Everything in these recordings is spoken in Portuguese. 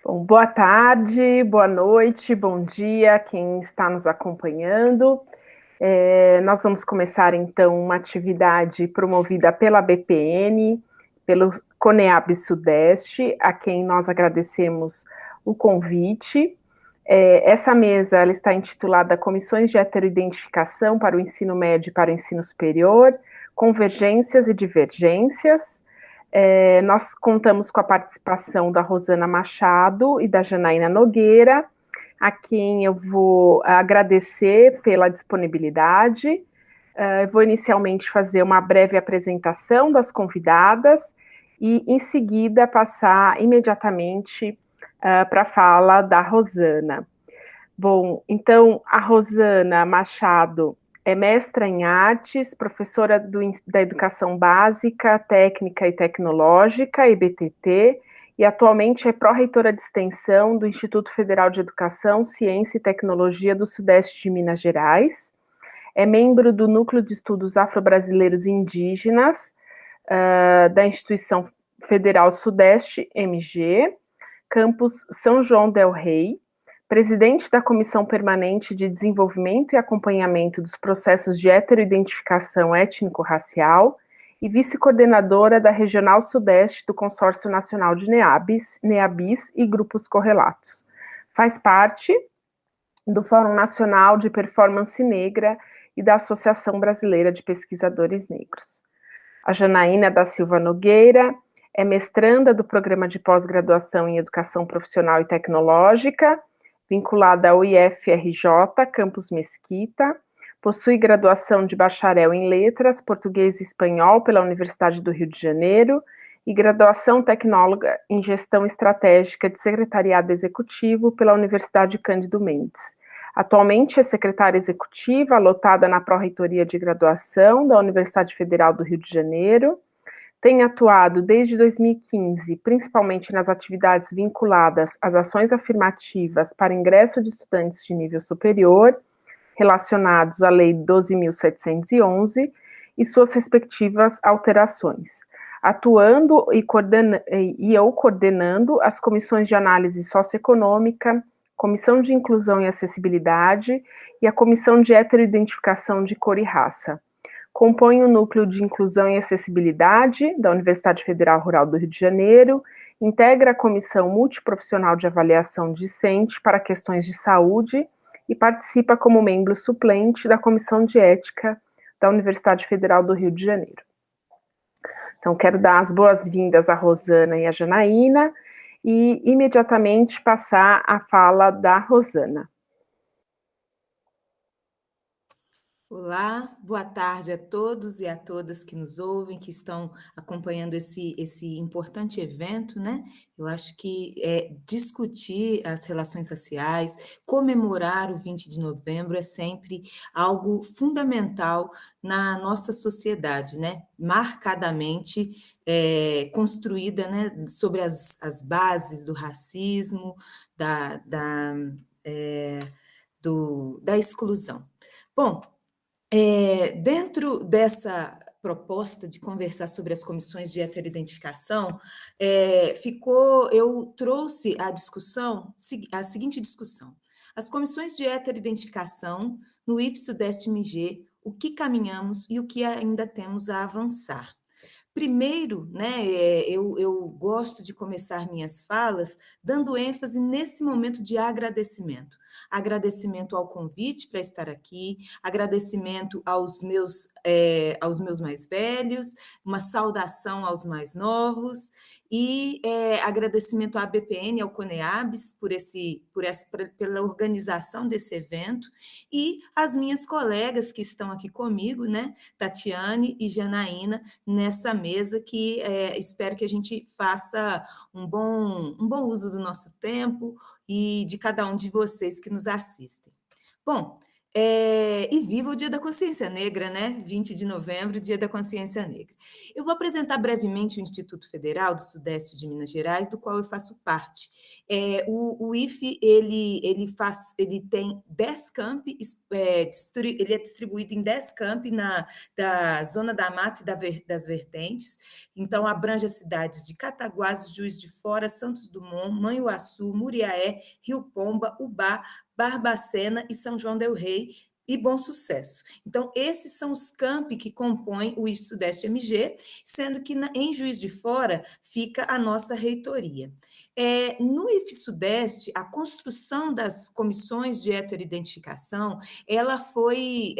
Bom, boa tarde, boa noite, bom dia, quem está nos acompanhando. Nós vamos começar então uma atividade promovida pela BPN, pelo CONEAB Sudeste, a quem nós agradecemos o convite. Essa mesa ela está intitulada Comissões de Heteroidentificação para o Ensino Médio e para o Ensino Superior, Convergências e Divergências. Nós contamos com a participação da Rosana Machado e da Janaína Nogueira, a quem eu vou agradecer pela disponibilidade. Vou inicialmente fazer uma breve apresentação das convidadas e, em seguida, passar imediatamente para a fala da Rosana. Bom, então, a Rosana Machado é mestra em artes, professora da Educação Básica, Técnica e Tecnológica, EBTT, e atualmente é pró-reitora de extensão do Instituto Federal de Educação, Ciência e Tecnologia do Sudeste de Minas Gerais. É membro do Núcleo de Estudos Afro-Brasileiros e Indígenas, da Instituição Federal Sudeste, MG, campus São João del Rei, presidente da Comissão Permanente de Desenvolvimento e Acompanhamento dos Processos de Heteroidentificação Étnico-Racial e vice-coordenadora da Regional Sudeste do Consórcio Nacional de NEABIS e grupos correlatos. Faz parte do Fórum Nacional de Performance Negra e da Associação Brasileira de Pesquisadores Negros. A Janaína da Silva Nogueira é mestranda do Programa de Pós-Graduação em Educação Profissional e Tecnológica, vinculada ao IFRJ, Campus Mesquita, possui graduação de bacharel em Letras, Português e Espanhol pela Universidade do Rio de Janeiro e graduação tecnóloga em Gestão Estratégica de Secretariado Executivo pela Universidade Cândido Mendes. Atualmente é secretária executiva, lotada na Pró-Reitoria de Graduação da Universidade Federal do Rio de Janeiro. Tem atuado desde 2015, principalmente nas atividades vinculadas às ações afirmativas para ingresso de estudantes de nível superior, relacionados à Lei 12.711 e suas respectivas alterações, atuando e coordenando as comissões de análise socioeconômica, Comissão de Inclusão e Acessibilidade e a Comissão de Heteroidentificação de Cor e Raça. Compõe o Núcleo de Inclusão e Acessibilidade da Universidade Federal Rural do Rio de Janeiro, integra a Comissão Multiprofissional de Avaliação Discente para Questões de Saúde e participa como membro suplente da Comissão de Ética da Universidade Federal do Rio de Janeiro. Então, quero dar as boas-vindas à Rosana e à Janaína e imediatamente passar a fala da Rosana. Olá, boa tarde a todos e a todas que nos ouvem, que estão acompanhando esse importante evento, né? Eu acho que discutir as relações raciais, comemorar o 20 de novembro é sempre algo fundamental na nossa sociedade, né? Marcadamente construída, né, sobre as bases do racismo, da exclusão. Bom, dentro dessa proposta de conversar sobre as comissões de heteroidentificação, eu trouxe à discussão a seguinte discussão: as comissões de heteroidentificação no IF Sudeste MG, o que caminhamos e o que ainda temos a avançar. Primeiro, né, eu gosto de começar minhas falas dando ênfase nesse momento de agradecimento. Agradecimento ao convite para estar aqui, agradecimento aos meus mais velhos, uma saudação aos mais novos e agradecimento à BPN, ao CONEABS, pela organização desse evento e às minhas colegas que estão aqui comigo, né, Tatiane e Janaína, nessa mesa que espero que a gente faça um bom uso do nosso tempo e de cada um de vocês que nos assistem. Bom, E viva o Dia da Consciência Negra, né? 20 de novembro, Dia da Consciência Negra. Eu vou apresentar brevemente o Instituto Federal do Sudeste de Minas Gerais, do qual eu faço parte. O IFE, ele tem 10 campi, ele é distribuído em 10 campi da Zona da Mata e das Vertentes, então abrange as cidades de Cataguases, Juiz de Fora, Santos Dumont, Manhuaçu, Muriaé, Rio Pomba, Ubá, Barbacena e São João del Rei e Bom Sucesso. Então, esses são os campi que compõem o IF Sudeste MG, sendo que em Juiz de Fora fica a nossa reitoria. No IF Sudeste, a construção das comissões de heteroidentificação, ela foi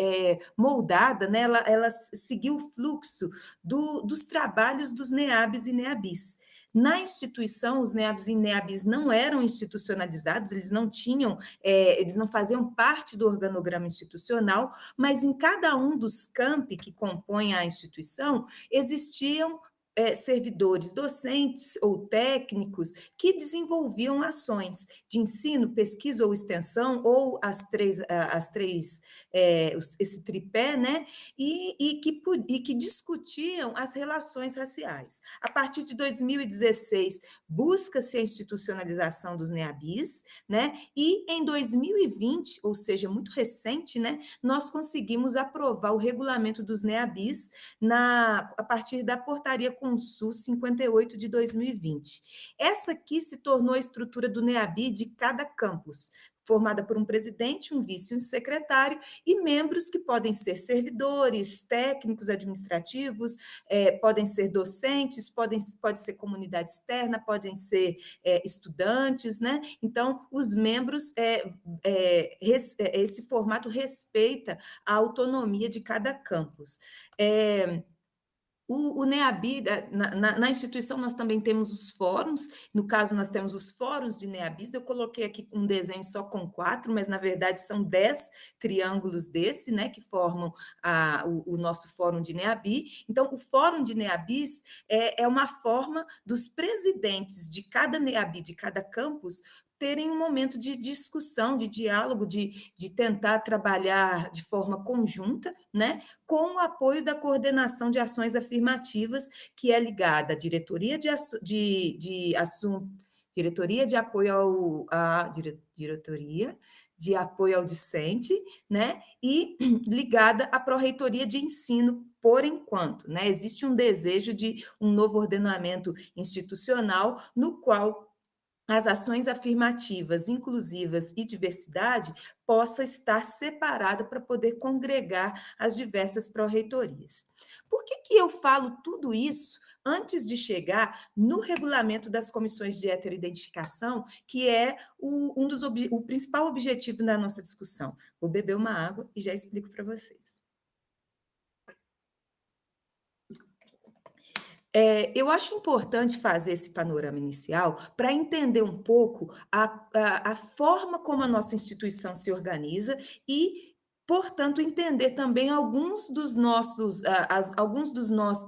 moldada, né? Ela seguiu o fluxo dos trabalhos dos NEABs e NEABIs. Na instituição, os NEABs e NEABIs não eram institucionalizados, eles não faziam parte do organograma institucional, mas em cada um dos campi que compõem a instituição existiam servidores docentes ou técnicos que desenvolviam ações de ensino, pesquisa ou extensão, ou esse tripé, né? E que discutiam as relações raciais. A partir de 2016, busca-se a institucionalização dos NEABIs, né? E em 2020, ou seja, muito recente, né, nós conseguimos aprovar o regulamento dos NEABIs a partir da portaria Consul 58 de 2020. Essa aqui se tornou a estrutura do NEABI de cada campus, formada por um presidente, um vice e um secretário, e membros que podem ser servidores, técnicos administrativos, podem ser docentes, pode ser comunidade externa, podem ser estudantes, né? Então, os membros, esse formato respeita a autonomia de cada campus. O NEABI, na instituição, nós também temos os fóruns, no caso, nós temos os fóruns de NEABIs, eu coloquei aqui um desenho só com 4, mas, na verdade, são 10 triângulos desse, né, que formam o nosso fórum de NEABI. Então, o fórum de NEABIs é uma forma dos presidentes de cada NEABI, de cada campus, terem um momento de discussão, de diálogo, de tentar trabalhar de forma conjunta, né, com o apoio da coordenação de ações afirmativas, que é ligada à diretoria de apoio diretoria de apoio ao discente, né, e ligada à pró-reitoria de ensino, por enquanto, né, existe um desejo de um novo ordenamento institucional, no qual as ações afirmativas, inclusivas e diversidade possa estar separada para poder congregar as diversas pró-reitorias. Por que eu falo tudo isso antes de chegar no regulamento das comissões de heteroidentificação, que é o principal objetivo da nossa discussão? Vou beber uma água e já explico para vocês. Eu acho importante fazer esse panorama inicial para entender um pouco a forma como a nossa instituição se organiza e, portanto, entender também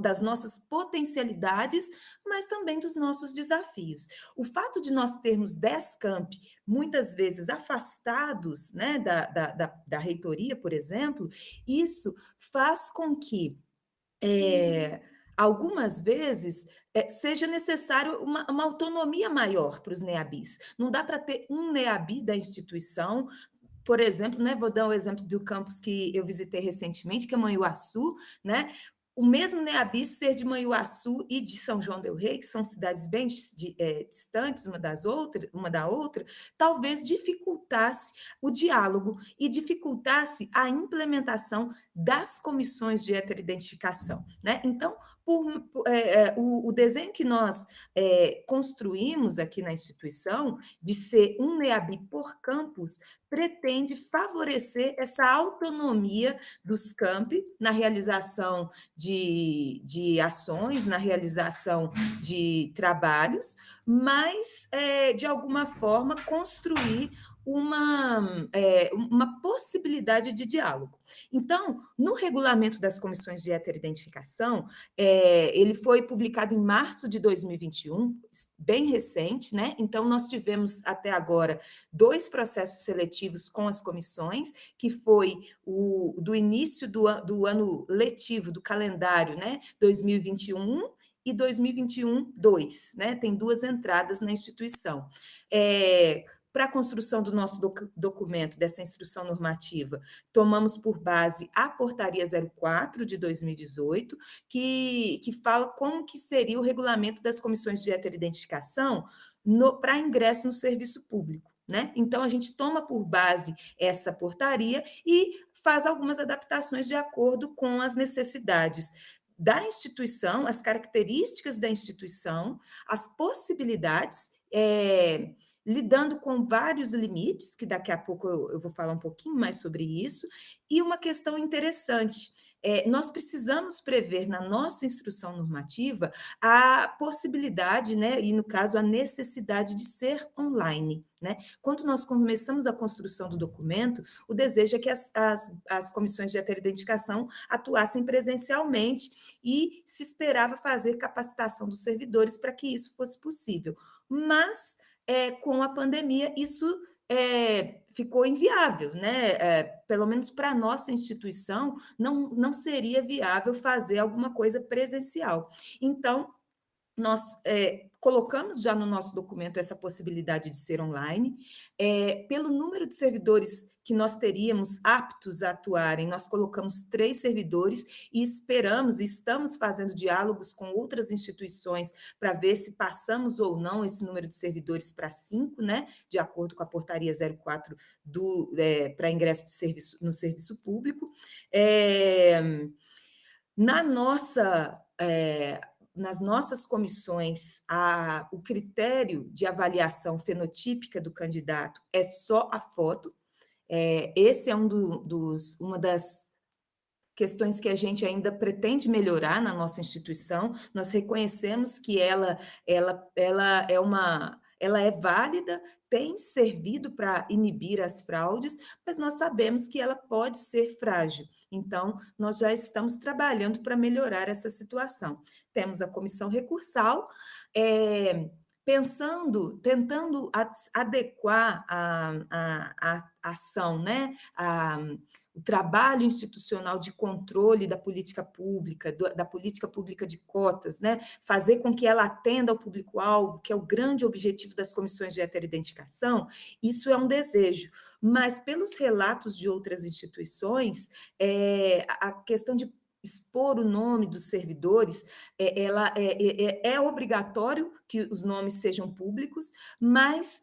das nossas potencialidades, mas também dos nossos desafios. O fato de nós termos 10 campi, muitas vezes afastados, né, da reitoria, por exemplo, isso faz com que algumas vezes seja necessário uma autonomia maior para os NEABIs. Não dá para ter um NEABI da instituição, por exemplo, né, vou dar o exemplo do campus que eu visitei recentemente, que é Manhuaçu, né? O mesmo NEABI ser de Manhuaçu e de São João del Rei, que são cidades bem distantes uma da outra, talvez dificultasse o diálogo e dificultasse a implementação das comissões de heteroidentificação, né? Então, o desenho que nós construímos aqui na instituição, de ser um NEABI por campus, pretende favorecer essa autonomia dos campi na realização de ações, na realização de trabalhos, mas, de alguma forma, construir uma possibilidade de diálogo. Então, no regulamento das comissões de heteroidentificação, ele foi publicado em março de 2021, bem recente, né? Então, nós tivemos até agora 2 processos seletivos com as comissões, que foi do início do ano letivo, do calendário, né? 2021 e 2021-2, né? Tem 2 entradas na instituição. Para a construção do nosso documento, dessa instrução normativa, tomamos por base a Portaria 04 de 2018, que fala como que seria o regulamento das comissões de heteroidentificação para ingresso no serviço público. Né? Então, a gente toma por base essa portaria e faz algumas adaptações de acordo com as necessidades da instituição, as características da instituição, as possibilidades, lidando com vários limites, que daqui a pouco eu vou falar um pouquinho mais sobre isso, e uma questão interessante. Nós precisamos prever na nossa instrução normativa a possibilidade, né, e no caso a necessidade de ser online. Né? Quando nós começamos a construção do documento, o desejo é que as comissões de heteroidentificação atuassem presencialmente e se esperava fazer capacitação dos servidores para que isso fosse possível. Mas, com a pandemia, isso ficou inviável, né? Pelo menos para a nossa instituição, não seria viável fazer alguma coisa presencial. Então, nós colocamos já no nosso documento essa possibilidade de ser online. Pelo número de servidores que nós teríamos aptos a atuarem, nós colocamos 3 servidores e esperamos, e estamos fazendo diálogos com outras instituições para ver se passamos ou não esse número de servidores para 5, né, de acordo com a Portaria 04 para ingresso no serviço público. Nas nossas comissões, o critério de avaliação fenotípica do candidato é só a foto. Esse é uma das questões que a gente ainda pretende melhorar na nossa instituição. Nós reconhecemos que ela é válida, tem servido para inibir as fraudes, mas nós sabemos que ela pode ser frágil. Então, nós já estamos trabalhando para melhorar essa situação. Temos a comissão recursal, tentando adequar a ação, né? O trabalho institucional de controle da política pública, da política pública de cotas, né? Fazer com que ela atenda ao público-alvo, que é o grande objetivo das comissões de heteroidentificação, isso é um desejo. Mas, pelos relatos de outras instituições, a questão de expor o nome dos servidores, é obrigatório que os nomes sejam públicos, mas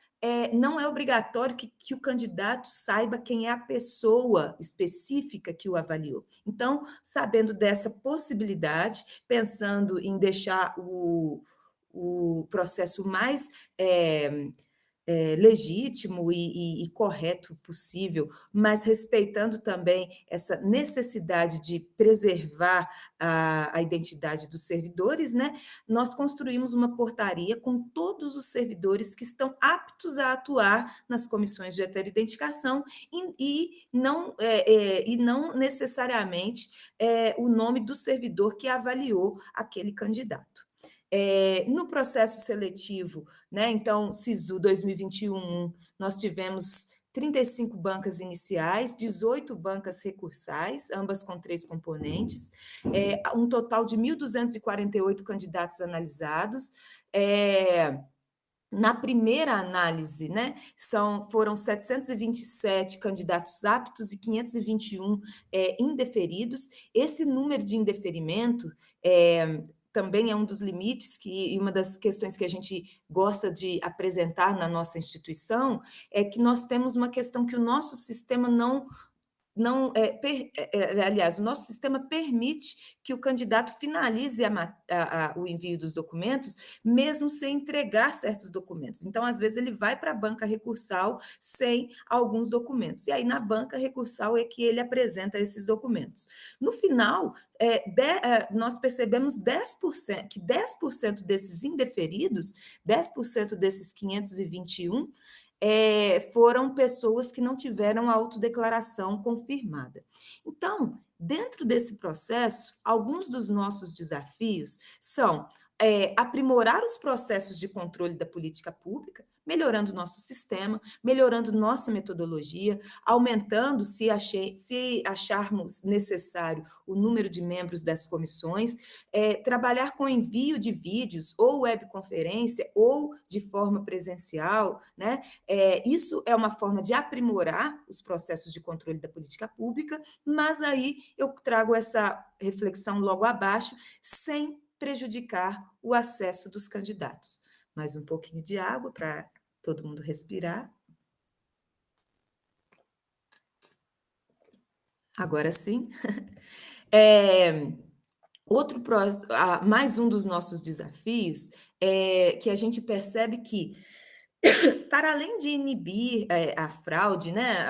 não é obrigatório que o candidato saiba quem é a pessoa específica que o avaliou. Então, sabendo dessa possibilidade, pensando em deixar o processo mais legítimo e correto possível, mas respeitando também essa necessidade de preservar a identidade dos servidores, né? Nós construímos uma portaria com todos os servidores que estão aptos a atuar nas comissões de heteroidentificação e não necessariamente o nome do servidor que avaliou aquele candidato. No processo seletivo, né, então, SISU 2021, nós tivemos 35 bancas iniciais, 18 bancas recursais, ambas com 3 componentes, um total de 1.248 candidatos analisados. Na primeira análise, né, foram 727 candidatos aptos e 521 indeferidos. Esse número de indeferimento também é um dos limites e uma das questões que a gente gosta de apresentar na nossa instituição é que nós temos uma questão que o nosso sistema aliás, o nosso sistema permite que o candidato finalize o envio dos documentos, mesmo sem entregar certos documentos. Então, às vezes, ele vai para a banca recursal sem alguns documentos. E aí, na banca recursal, é que ele apresenta esses documentos. No final, nós percebemos 10%, que 10% desses indeferidos, 10% desses 521, foram pessoas que não tiveram a autodeclaração confirmada. Então, dentro desse processo, alguns dos nossos desafios são aprimorar os processos de controle da política pública, melhorando o nosso sistema, melhorando nossa metodologia, aumentando, se acharmos necessário, o número de membros das comissões, trabalhar com envio de vídeos, ou webconferência, ou de forma presencial, né? Isso é uma forma de aprimorar os processos de controle da política pública, mas aí eu trago essa reflexão logo abaixo, sem prejudicar o acesso dos candidatos. Mais um pouquinho de água para todo mundo respirar. Agora sim. Mais um dos nossos desafios é que a gente percebe que, para além de inibir a fraude, né,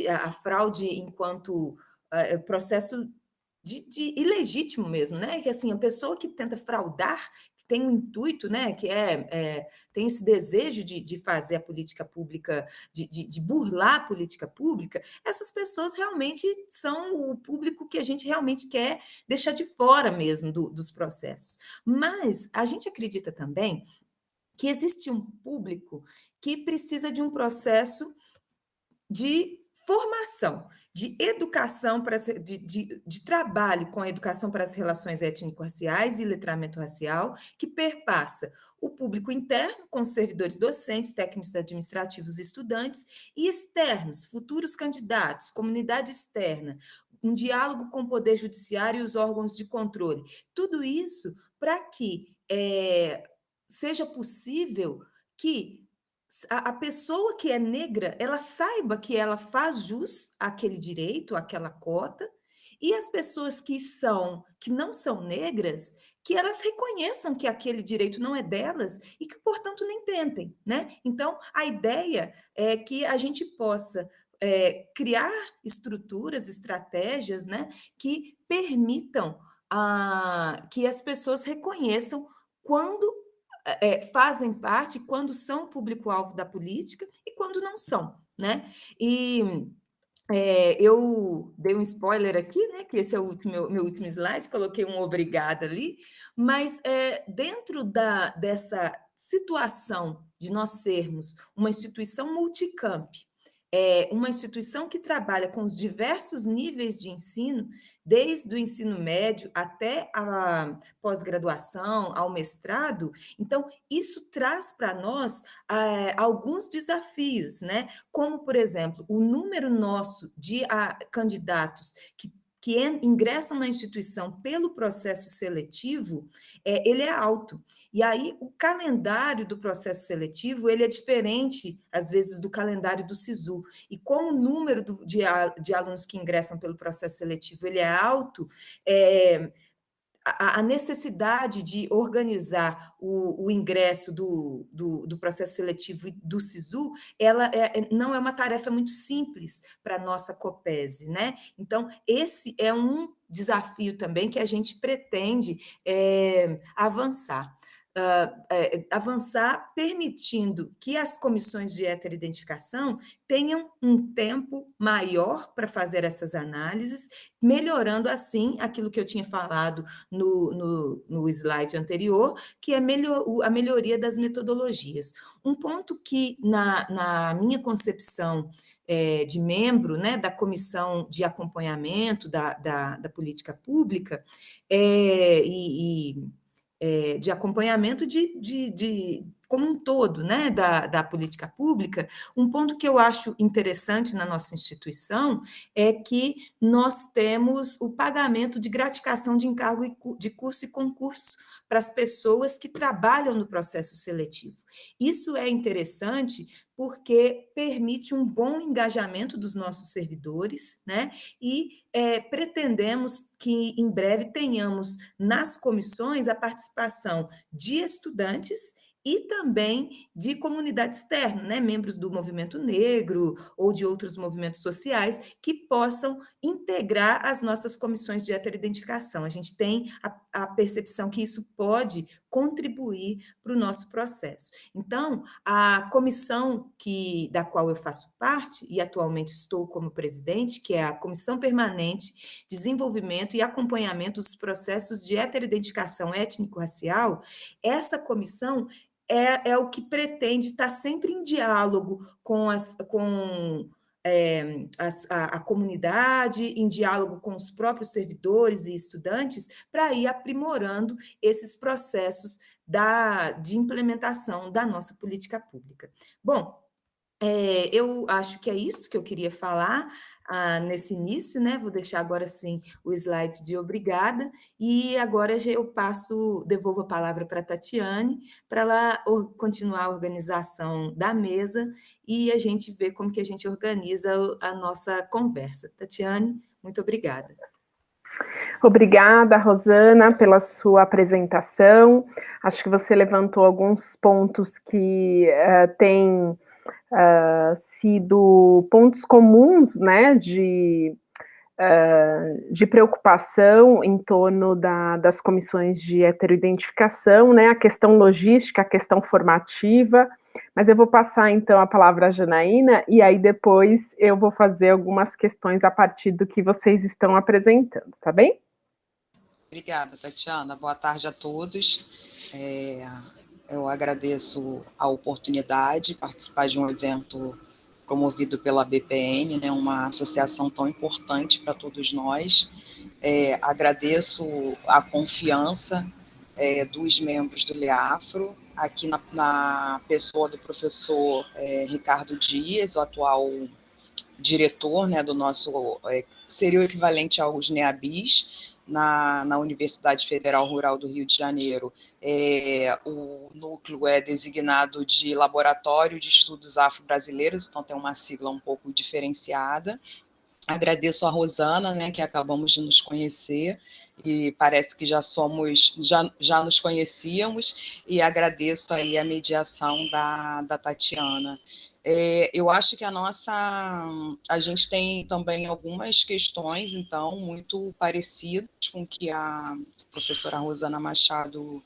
a fraude enquanto processo de ilegítimo mesmo, né? Que assim, a pessoa que tenta fraudar, que tem um intuito, né? Que tem esse desejo de fazer a política pública, de burlar a política pública, essas pessoas realmente são o público que a gente realmente quer deixar de fora mesmo dos processos. Mas a gente acredita também que existe um público que precisa de um processo de formação, de educação, de trabalho com a educação para as relações étnico-raciais e letramento racial, que perpassa o público interno, com os servidores docentes, técnicos administrativos e estudantes, e externos, futuros candidatos, comunidade externa, um diálogo com o Poder Judiciário e os órgãos de controle. Tudo isso para que seja possível que a pessoa que é negra, ela saiba que ela faz jus àquele direito, àquela cota, e as pessoas que não são negras, que elas reconheçam que aquele direito não é delas e que, portanto, nem tentem, né? Então, a ideia é que a gente possa criar estruturas, estratégias, né, que permitam que as pessoas reconheçam quando fazem parte, quando são público-alvo da política e quando não são, né? E eu dei um spoiler aqui, né? Que esse é o meu último slide, coloquei um obrigada ali, mas dentro dessa situação de nós sermos uma instituição multicamp, uma instituição que trabalha com os diversos níveis de ensino, desde o ensino médio até a pós-graduação, ao mestrado. Então, isso traz para nós alguns desafios, né? Como, por exemplo, o número nosso de candidatos que ingressam na instituição pelo processo seletivo, ele é alto. E aí, o calendário do processo seletivo, ele é diferente, às vezes, do calendário do SISU. E como o número de alunos que ingressam pelo processo seletivo, ele é alto, a necessidade de organizar o ingresso do processo seletivo do SISU, ela não é uma tarefa muito simples para a nossa COPESE, né? Então, esse é um desafio também que a gente pretende avançar. Avançar permitindo que as comissões de heteroidentificação tenham um tempo maior para fazer essas análises, melhorando assim aquilo que eu tinha falado no slide anterior, que é a melhoria das metodologias. Um ponto que, na minha concepção de membro, né, da comissão de acompanhamento da política pública, de acompanhamento como um todo, né, da política pública, um ponto que eu acho interessante na nossa instituição é que nós temos o pagamento de gratificação de encargo de curso e concurso para as pessoas que trabalham no processo seletivo. Isso é interessante porque permite um bom engajamento dos nossos servidores, né? E pretendemos que em breve tenhamos nas comissões a participação de estudantes e também de comunidade externa, né? Membros do movimento negro ou de outros movimentos sociais que possam integrar as nossas comissões de heteroidentificação. A gente tem a percepção que isso pode contribuir para o nosso processo. Então, a comissão da qual eu faço parte, e atualmente estou como presidente, que é a Comissão Permanente, Desenvolvimento e Acompanhamento dos Processos de Heteroidentificação Étnico-Racial, essa comissão é o que pretende estar sempre em diálogo com a comunidade, em diálogo com os próprios servidores e estudantes, para ir aprimorando esses processos de implementação da nossa política pública. Bom, eu acho que é isso que eu queria falar nesse início, né? Vou deixar agora sim o slide de obrigada, e agora eu devolvo a palavra para a Tatiane, para ela continuar a organização da mesa e a gente ver como que a gente organiza a nossa conversa. Tatiane, muito obrigada. Obrigada, Rosana, pela sua apresentação. Acho que você levantou alguns pontos que têm sido pontos comuns, né, de preocupação em torno das comissões de heteroidentificação, né, a questão logística, a questão formativa, mas eu vou passar então a palavra à Janaína, e aí depois eu vou fazer algumas questões a partir do que vocês estão apresentando, tá bem? Obrigada, Tatiana. Boa tarde a todos. Eu agradeço a oportunidade de participar de um evento promovido pela BPN, né, uma associação tão importante para todos nós. Agradeço a confiança dos membros do LEAFRO, aqui na pessoa do professor Ricardo Dias, o atual diretor, né, do nosso, seria o equivalente aos NEABIs, na Universidade Federal Rural do Rio de Janeiro. O núcleo é designado de Laboratório de Estudos Afro-Brasileiros, então tem uma sigla um pouco diferenciada. Agradeço a Rosana, né, que acabamos de nos conhecer, e parece que já nos conhecíamos, e agradeço aí a mediação da Tatiana. Eu acho que a gente tem também algumas questões, então, muito parecidas com o que a professora Rosana Machado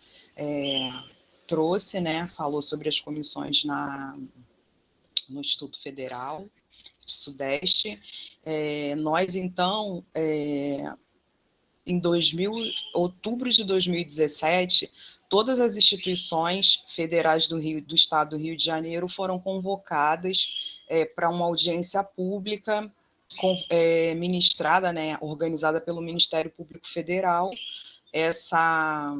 trouxe, né, falou sobre as comissões no Instituto Federal Sudeste. Nós, então, em outubro de 2017, todas as instituições federais do Estado do Rio de Janeiro foram convocadas para uma audiência pública ministrada, né, organizada pelo Ministério Público Federal. Essa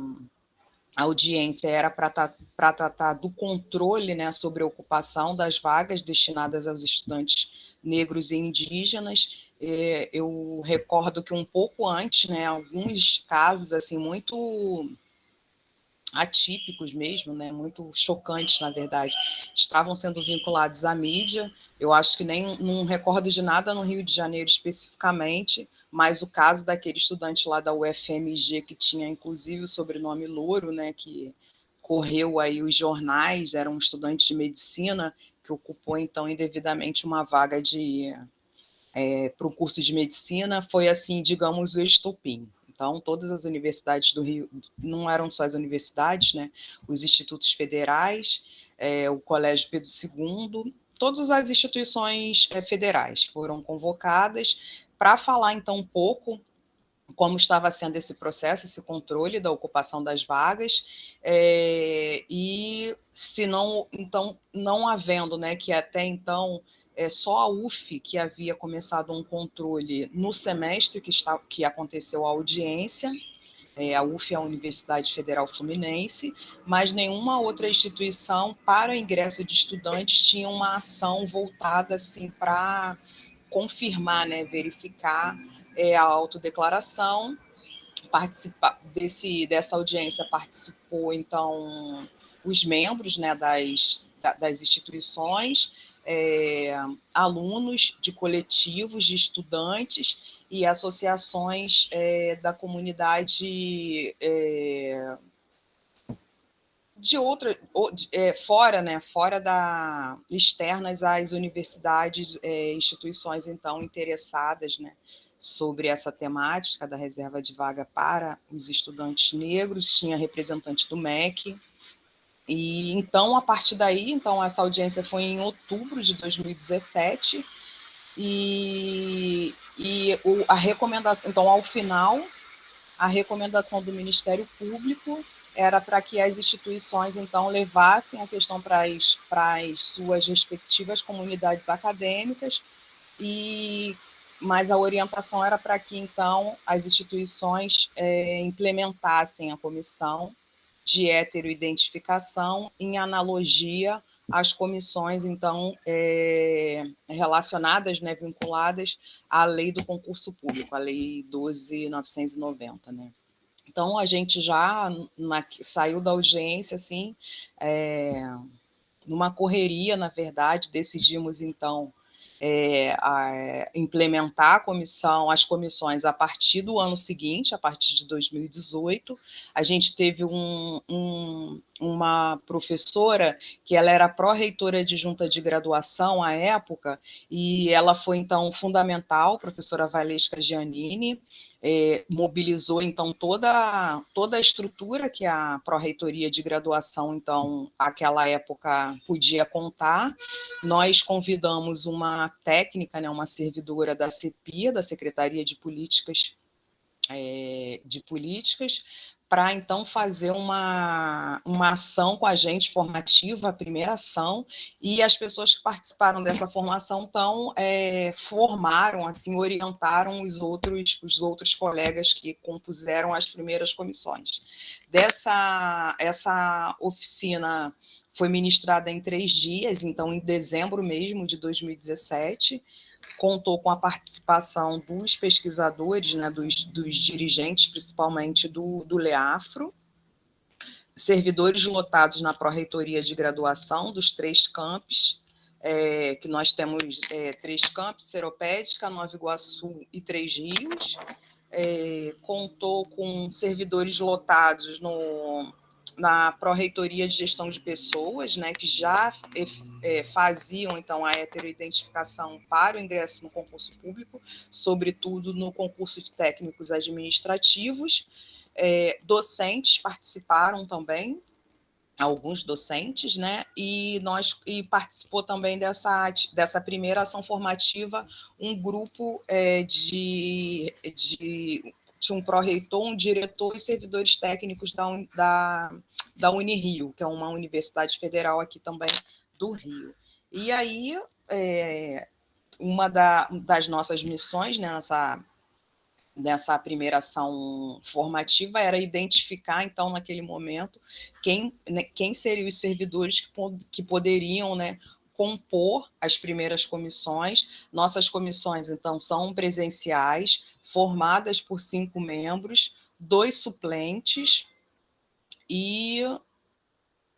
audiência era para tratar do controle, né, sobre a ocupação das vagas destinadas aos estudantes negros e indígenas. Eu recordo que um pouco antes, né, alguns casos assim muito atípicos mesmo, né, muito chocantes, na verdade, estavam sendo vinculados à mídia. Eu acho que não recordo de nada no Rio de Janeiro especificamente, mas o caso daquele estudante lá da UFMG, que tinha inclusive o sobrenome Louro, né, que correu aí os jornais, era um estudante de medicina que ocupou então indevidamente uma vaga para o curso de medicina, foi assim, digamos, o estopim. Então, todas as universidades do Rio, não eram só as universidades, né? Os institutos federais, o Colégio Pedro II, todas as instituições federais foram convocadas para falar, então, um pouco como estava sendo esse processo, esse controle da ocupação das vagas, e se não, então, não havendo, né, que até então só a UF que havia começado um controle no semestre que aconteceu a audiência, a UF é a Universidade Federal Fluminense, mas nenhuma outra instituição para ingresso de estudantes tinha uma ação voltada assim, para confirmar, né, verificar a autodeclaração. Dessa audiência participou, então, os membros, né, das instituições, alunos de coletivos de estudantes e associações da comunidade fora, né, externas às universidades, instituições, então, interessadas, né, sobre essa temática da reserva de vaga para os estudantes negros, tinha representante do MEC, e então, a partir daí, então, essa audiência foi em outubro de 2017, a recomendação, então, ao final, a recomendação do Ministério Público era para que as instituições, então, levassem a questão para as suas respectivas comunidades acadêmicas, mas a orientação era para que, então, as instituições implementassem a comissão de heteroidentificação em analogia às comissões, então, relacionadas, né, vinculadas à lei do concurso público, a lei 12.990, né? Então, a gente já saiu da audiência, assim, numa correria, na verdade, decidimos, então, implementar as comissões a partir do ano seguinte, a partir de 2018. A gente teve uma professora que ela era pró-reitora adjunta de graduação à época, e ela foi, então, fundamental, a professora Valesca Giannini, mobilizou, então, toda a estrutura que a pró-reitoria de graduação, então, àquela época, podia contar. Nós convidamos uma técnica, né, uma servidora da CEPIA, da Secretaria de Políticas, para, então, fazer uma ação com a gente, formativa, a primeira ação, e as pessoas que participaram dessa formação, então, formaram, assim, orientaram os outros colegas que compuseram as primeiras comissões. Essa oficina foi ministrada em 3 dias, então, em dezembro mesmo de 2017, contou com a participação dos pesquisadores, né, dos dirigentes, principalmente do LEAFRO, servidores lotados na pró-reitoria de graduação dos 3 campos, que nós temos 3 campos, Seropédica, Nova Iguaçu e 3 Rios, contou com servidores lotados na pró-reitoria de gestão de pessoas, né, que já faziam, então, a heteroidentificação para o ingresso no concurso público, sobretudo no concurso de técnicos administrativos. Docentes participaram também, alguns docentes, né, e participou também dessa primeira ação formativa um grupo de um pró-reitor, um diretor e servidores técnicos da Unirio, que é uma universidade federal aqui também do Rio. E aí, uma das nossas missões, né, nessa primeira ação formativa era identificar, então, naquele momento, quem seriam os servidores que poderiam, né, compor as primeiras comissões. Nossas comissões, então, são presenciais, formadas por 5 membros, 2 suplentes, e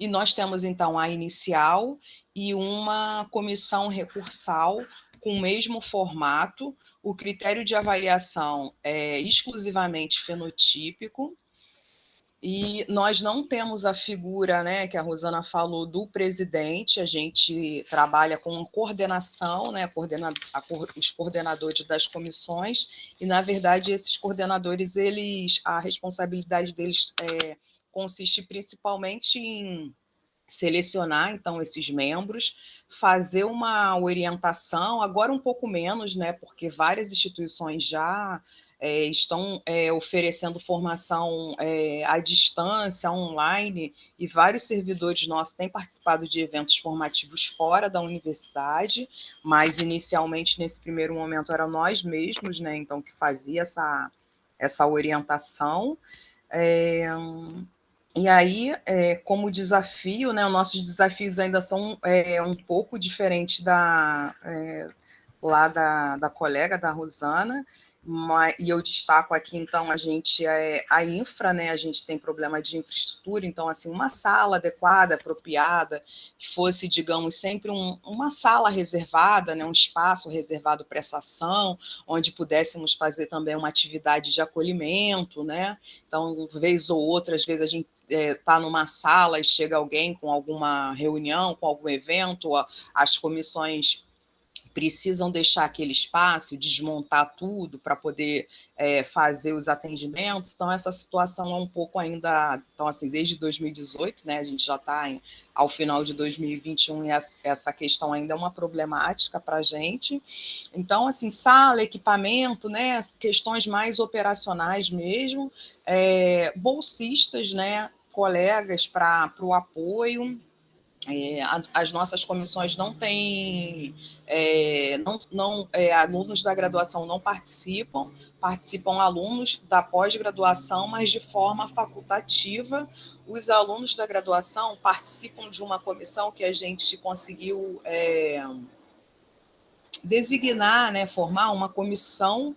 nós temos, então, a inicial e uma comissão recursal com o mesmo formato. O critério de avaliação é exclusivamente fenotípico, e nós não temos a figura, né, que a Rosana falou, do presidente. A gente trabalha com coordenação, né, os coordenadores das comissões, e, na verdade, esses coordenadores, a responsabilidade deles consiste principalmente em selecionar, então, esses membros, fazer uma orientação, agora um pouco menos, né, porque várias instituições já estão oferecendo formação à distância, online, e vários servidores nossos têm participado de eventos formativos fora da universidade, mas, inicialmente, nesse primeiro momento, eram nós mesmos, né, então, que fazia essa orientação. E aí, como desafio, né, os nossos desafios ainda são um pouco diferentes lá da colega, da Rosana, e eu destaco aqui, então, a infra, né, a gente tem problema de infraestrutura, então, assim, uma sala adequada, apropriada, que fosse, digamos, sempre uma sala reservada, né, um espaço reservado para essa ação, onde pudéssemos fazer também uma atividade de acolhimento, né, então, vez ou outra, às vezes a gente está numa sala e chega alguém com alguma reunião, com algum evento, as comissões precisam deixar aquele espaço, desmontar tudo para poder fazer os atendimentos. Então, essa situação é um pouco ainda... Então, assim, desde 2018, né, a gente já está ao final de 2021 e essa questão ainda é uma problemática para a gente. Então, assim, sala, equipamento, né, questões mais operacionais mesmo, bolsistas, né, colegas para o apoio. As nossas comissões não têm, alunos da graduação não participam alunos da pós-graduação, mas de forma facultativa. Os alunos da graduação participam de uma comissão que a gente conseguiu designar, né, formar uma comissão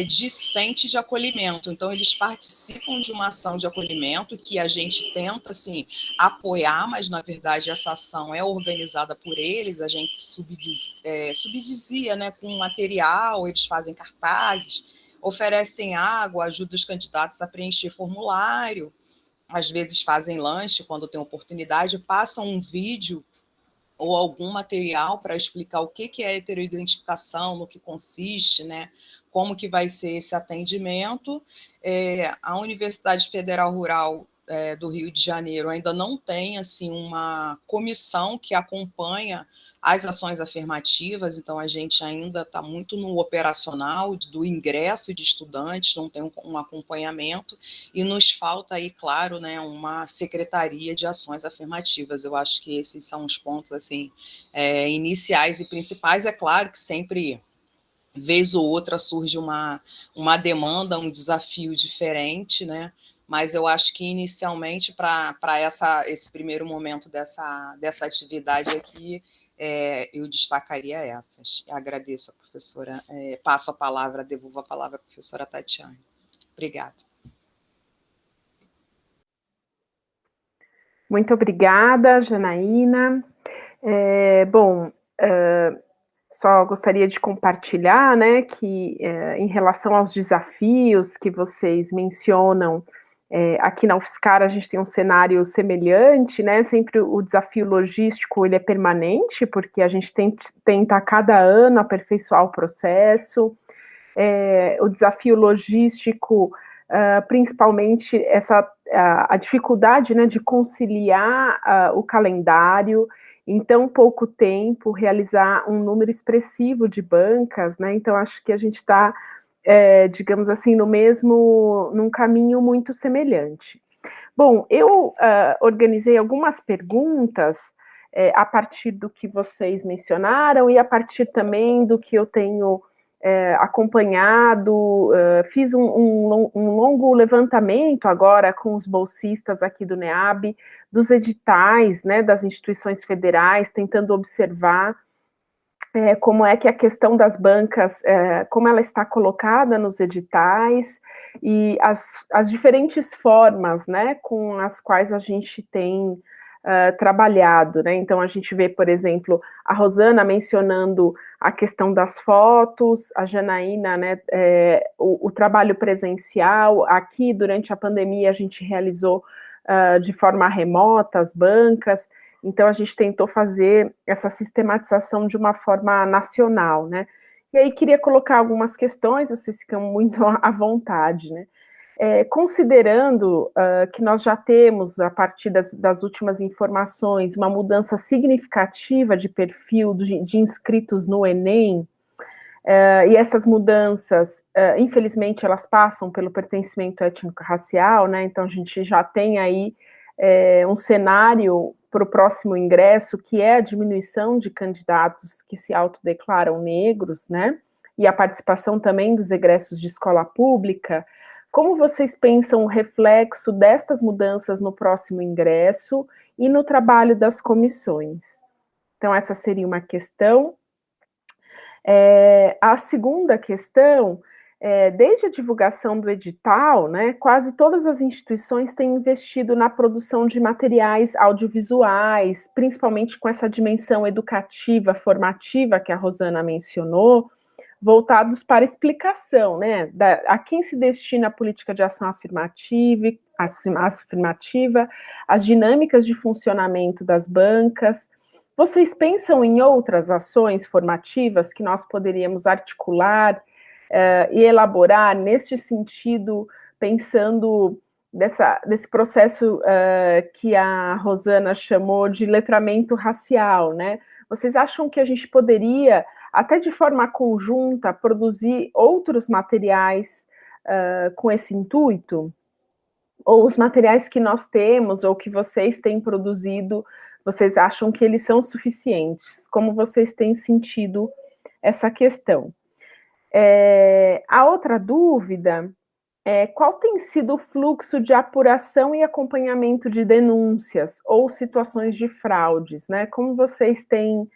discente de acolhimento. Então, eles participam de uma ação de acolhimento que a gente tenta, assim, apoiar, mas, na verdade, essa ação é organizada por eles, a gente subsidia, né, com material, eles fazem cartazes, oferecem água, ajuda os candidatos a preencher formulário, às vezes fazem lanche quando tem oportunidade, passam um vídeo ou algum material para explicar o que é heteroidentificação, no que consiste, né? Como que vai ser esse atendimento. A Universidade Federal Rural do Rio de Janeiro ainda não tem assim, uma comissão que acompanha as ações afirmativas, então a gente ainda está muito no operacional do ingresso de estudantes, não tem um acompanhamento, e nos falta aí, claro, né, uma secretaria de ações afirmativas. Eu acho que esses são os pontos assim, iniciais e principais. É claro que sempre, vez ou outra, surge uma demanda, um desafio diferente, né? Mas eu acho que, inicialmente, para esse primeiro momento dessa atividade aqui, eu destacaria essas. Eu agradeço a professora, passo a palavra, devolvo a palavra à professora Tatiane. Obrigada. Muito obrigada, Janaína. Só gostaria de compartilhar, né, que em relação aos desafios que vocês mencionam, aqui na UFSCar a gente tem um cenário semelhante, né, sempre o desafio logístico ele é permanente, porque a gente tenta a cada ano aperfeiçoar o processo, o desafio logístico, principalmente a dificuldade, né, de conciliar o calendário, em tão pouco tempo, realizar um número expressivo de bancas, né? Então, acho que a gente está, digamos assim, num caminho muito semelhante. Bom, eu organizei algumas perguntas a partir do que vocês mencionaram e a partir também do que eu tenho acompanhado, fiz um longo levantamento agora com os bolsistas aqui do NEAB, dos editais, né, das instituições federais, tentando observar como é que a questão das bancas, como ela está colocada nos editais e as diferentes formas, né, com as quais a gente tem trabalhado, né? Então a gente vê, por exemplo, a Rosana mencionando a questão das fotos, a Janaína, né, o trabalho presencial. Aqui, durante a pandemia, a gente realizou de forma remota as bancas, então a gente tentou fazer essa sistematização de uma forma nacional, né? E aí queria colocar algumas questões, vocês ficam muito à vontade, né? Considerando que nós já temos, a partir das últimas informações, uma mudança significativa de perfil de inscritos no Enem, e essas mudanças, infelizmente, elas passam pelo pertencimento étnico-racial, né? Então a gente já tem aí um cenário para o próximo ingresso, que é a diminuição de candidatos que se autodeclaram negros, né? E a participação também dos egressos de escola pública. Como vocês pensam o reflexo dessas mudanças no próximo ingresso e no trabalho das comissões? Então, essa seria uma questão. A segunda questão, desde a divulgação do edital, né, quase todas as instituições têm investido na produção de materiais audiovisuais, principalmente com essa dimensão educativa, formativa que a Rosana mencionou, voltados para explicação, né, a quem se destina a política de ação afirmativa, as dinâmicas de funcionamento das bancas, Vocês pensam em outras ações formativas que nós poderíamos articular e elaborar neste sentido, pensando desse processo que a Rosana chamou de letramento racial, né? Vocês acham que a gente poderia, até de forma conjunta, produzir outros materiais com esse intuito? Ou os materiais que nós temos, ou que vocês têm produzido, vocês acham que eles são suficientes? Como vocês têm sentido essa questão? A outra dúvida é qual tem sido o fluxo de apuração e acompanhamento de denúncias ou situações de fraudes, né? Como vocês têm,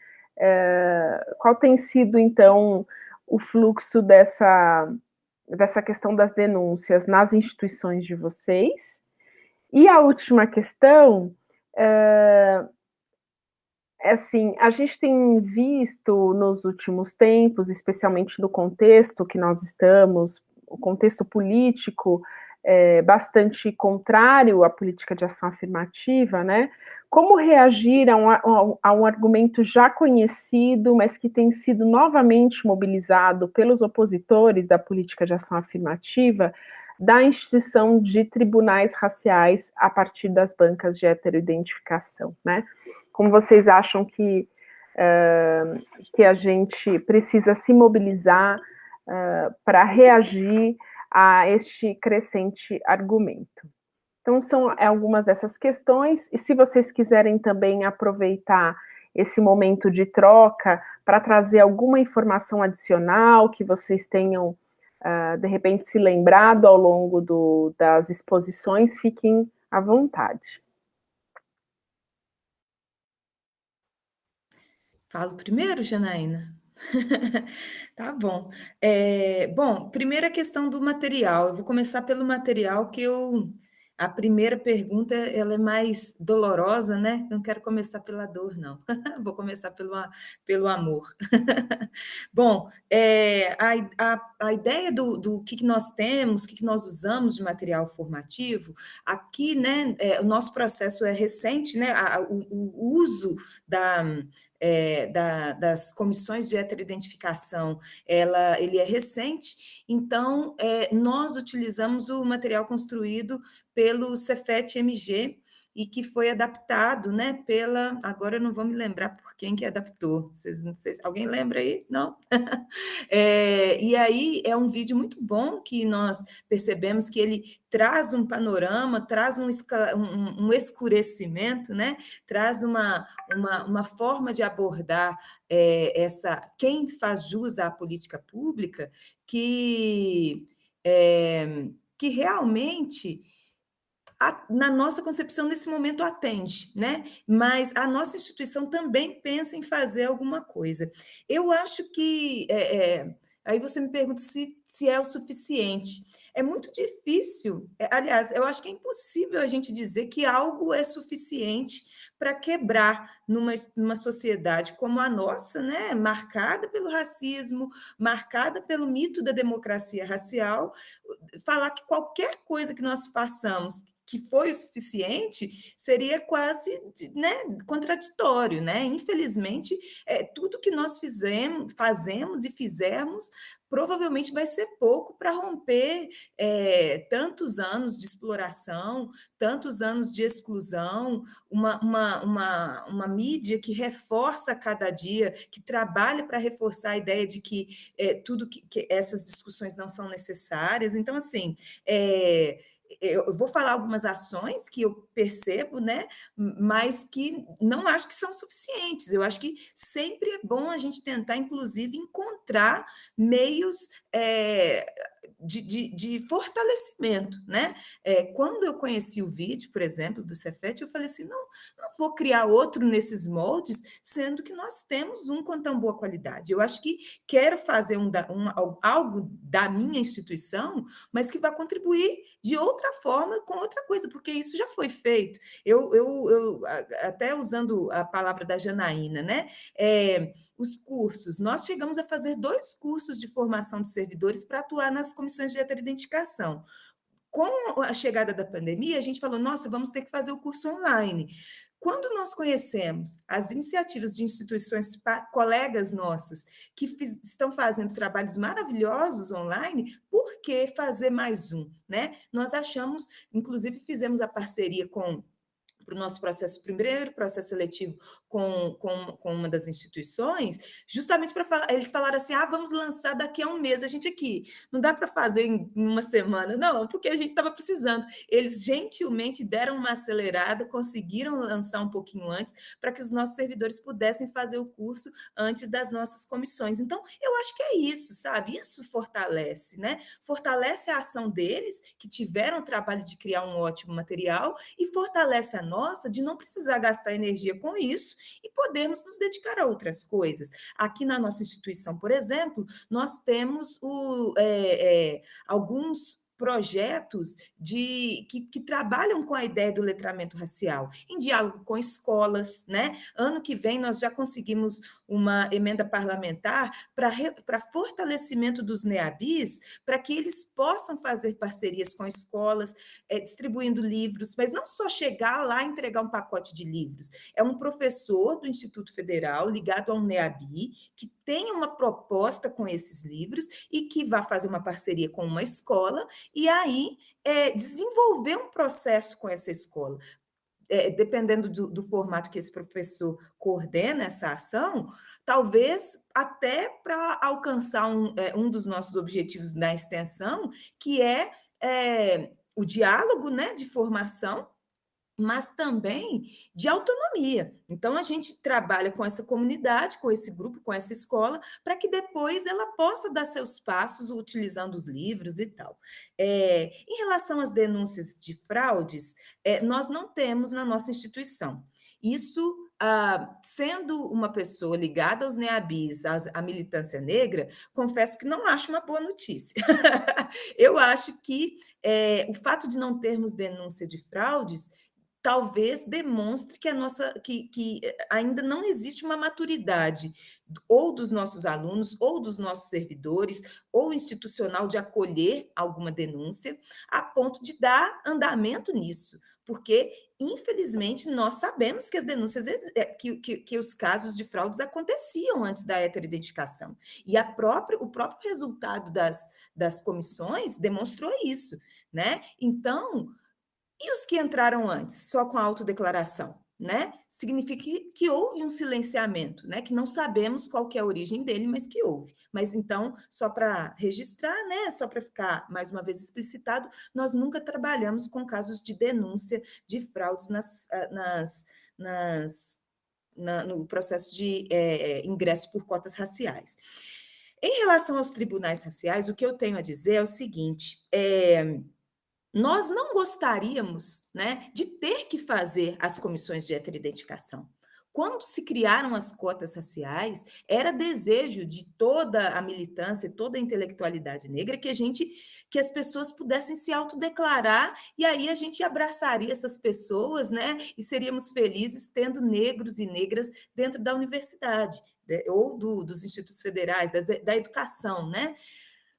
qual tem sido, então, o fluxo dessa questão das denúncias nas instituições de vocês? E a última questão é assim, a gente tem visto nos últimos tempos, especialmente no contexto que nós estamos, o contexto político bastante contrário à política de ação afirmativa, né? Como reagir a um argumento já conhecido, mas que tem sido novamente mobilizado pelos opositores da política de ação afirmativa, da instituição de tribunais raciais a partir das bancas de heteroidentificação, né? Como vocês acham que a gente precisa se mobilizar para reagir a este crescente argumento? Então, são algumas dessas questões, e se vocês quiserem também aproveitar esse momento de troca para trazer alguma informação adicional que vocês tenham, de repente, se lembrado ao longo das exposições, fiquem à vontade. Falo primeiro, Janaína? Tá bom. Bom, primeira questão do material. Eu vou começar pelo material que a primeira pergunta, ela é mais dolorosa, né? Eu não quero começar pela dor, não. Vou começar pelo amor. Bom, a ideia do que nós temos, o que nós usamos de material formativo, aqui, né, o nosso processo é recente, né? O uso das comissões de heteroidentificação, ele é recente, então, nós utilizamos o material construído pelo Cefet-MG, e que foi adaptado, né, agora eu não vou me lembrar por quem que adaptou, não sei, alguém lembra aí? Não? E aí é um vídeo muito bom que nós percebemos que ele traz um panorama, traz um escurecimento, né, traz uma forma de abordar quem faz jus à política pública que realmente na nossa concepção, nesse momento, atende, né? Mas a nossa instituição também pensa em fazer alguma coisa. Eu acho que... aí você me pergunta se é o suficiente. É muito difícil, aliás, eu acho que é impossível a gente dizer que algo é suficiente para quebrar numa sociedade como a nossa, né? Marcada pelo racismo, marcada pelo mito da democracia racial, falar que qualquer coisa que nós façamos que foi o suficiente, seria quase, né, contraditório, né? Infelizmente, tudo que nós fazemos e fizermos provavelmente vai ser pouco para romper tantos anos de exploração, tantos anos de exclusão, uma mídia que reforça a cada dia, que trabalha para reforçar a ideia de que tudo que essas discussões não são necessárias. Então, assim, eu vou falar algumas ações que eu percebo, né, mas que não acho que são suficientes. Eu acho que sempre é bom a gente tentar, inclusive, encontrar meios de fortalecimento, né? Quando eu conheci o vídeo, por exemplo, do Cefet, eu falei assim, não vou criar outro nesses moldes, sendo que nós temos um com tão boa qualidade. Eu acho que quero fazer algo da minha instituição, mas que vai contribuir de outra forma com outra coisa, porque isso já foi feito. Eu até usando a palavra da Janaína, né? Os cursos, nós chegamos a fazer 2 cursos de formação de servidores para atuar nas comissões de heteroidentificação. Com a chegada da pandemia, a gente falou, nossa, vamos ter que fazer o curso online. Quando nós conhecemos as iniciativas de instituições, colegas nossas, que estão fazendo trabalhos maravilhosos online, por que fazer mais um, né? Nós achamos, inclusive fizemos a parceria para o nosso processo, primeiro processo seletivo com uma das instituições, justamente para falar, eles falaram assim, vamos lançar daqui a um mês, a gente aqui, não dá para fazer em uma semana, não, porque a gente estava precisando. Eles gentilmente deram uma acelerada, conseguiram lançar um pouquinho antes, para que os nossos servidores pudessem fazer o curso antes das nossas comissões. Então, eu acho que é isso, sabe? Isso fortalece, né? Fortalece a ação deles, que tiveram o trabalho de criar um ótimo material, e fortalece a nossa de não precisar gastar energia com isso e podermos nos dedicar a outras coisas. Aqui na nossa instituição, por exemplo, nós temos alguns projetos que trabalham com a ideia do letramento racial, em diálogo com escolas, né? Ano que vem nós já conseguimos uma emenda parlamentar para fortalecimento dos NEABIs, para que eles possam fazer parcerias com escolas, distribuindo livros, mas não só chegar lá e entregar um pacote de livros. É um professor do Instituto Federal ligado a um NEABI que tem uma proposta com esses livros e que vai fazer uma parceria com uma escola e aí desenvolver um processo com essa escola. Dependendo do formato que esse professor coordena essa ação, talvez até para alcançar um dos nossos objetivos da extensão, que é o diálogo, né, de formação, mas também de autonomia. Então, a gente trabalha com essa comunidade, com esse grupo, com essa escola, para que depois ela possa dar seus passos utilizando os livros e tal. Em relação às denúncias de fraudes, nós não temos na nossa instituição. Isso, sendo uma pessoa ligada aos NEABIs, à militância negra, confesso que não acho uma boa notícia. Eu acho que o fato de não termos denúncia de fraudes talvez demonstre que ainda não existe uma maturidade ou dos nossos alunos, ou dos nossos servidores, ou institucional de acolher alguma denúncia, a ponto de dar andamento nisso, porque, infelizmente, nós sabemos que as denúncias, que os casos de fraudes aconteciam antes da heteroidentificação, e o próprio resultado das comissões demonstrou isso, né? Então, e os que entraram antes, só com a autodeclaração, né? Significa que houve um silenciamento, né? Que não sabemos qual que é a origem dele, mas que houve. Mas então, só para registrar, né? Só para ficar mais uma vez explicitado, nós nunca trabalhamos com casos de denúncia de fraudes no processo de ingresso por cotas raciais. Em relação aos tribunais raciais, o que eu tenho a dizer é o seguinte: nós não gostaríamos, né, de ter que fazer as comissões de heteroidentificação. Quando se criaram as cotas raciais, era desejo de toda a militância, toda a intelectualidade negra que as pessoas pudessem se autodeclarar e aí a gente abraçaria essas pessoas, né, e seríamos felizes tendo negros e negras dentro da universidade, né, ou dos institutos federais, da educação, né?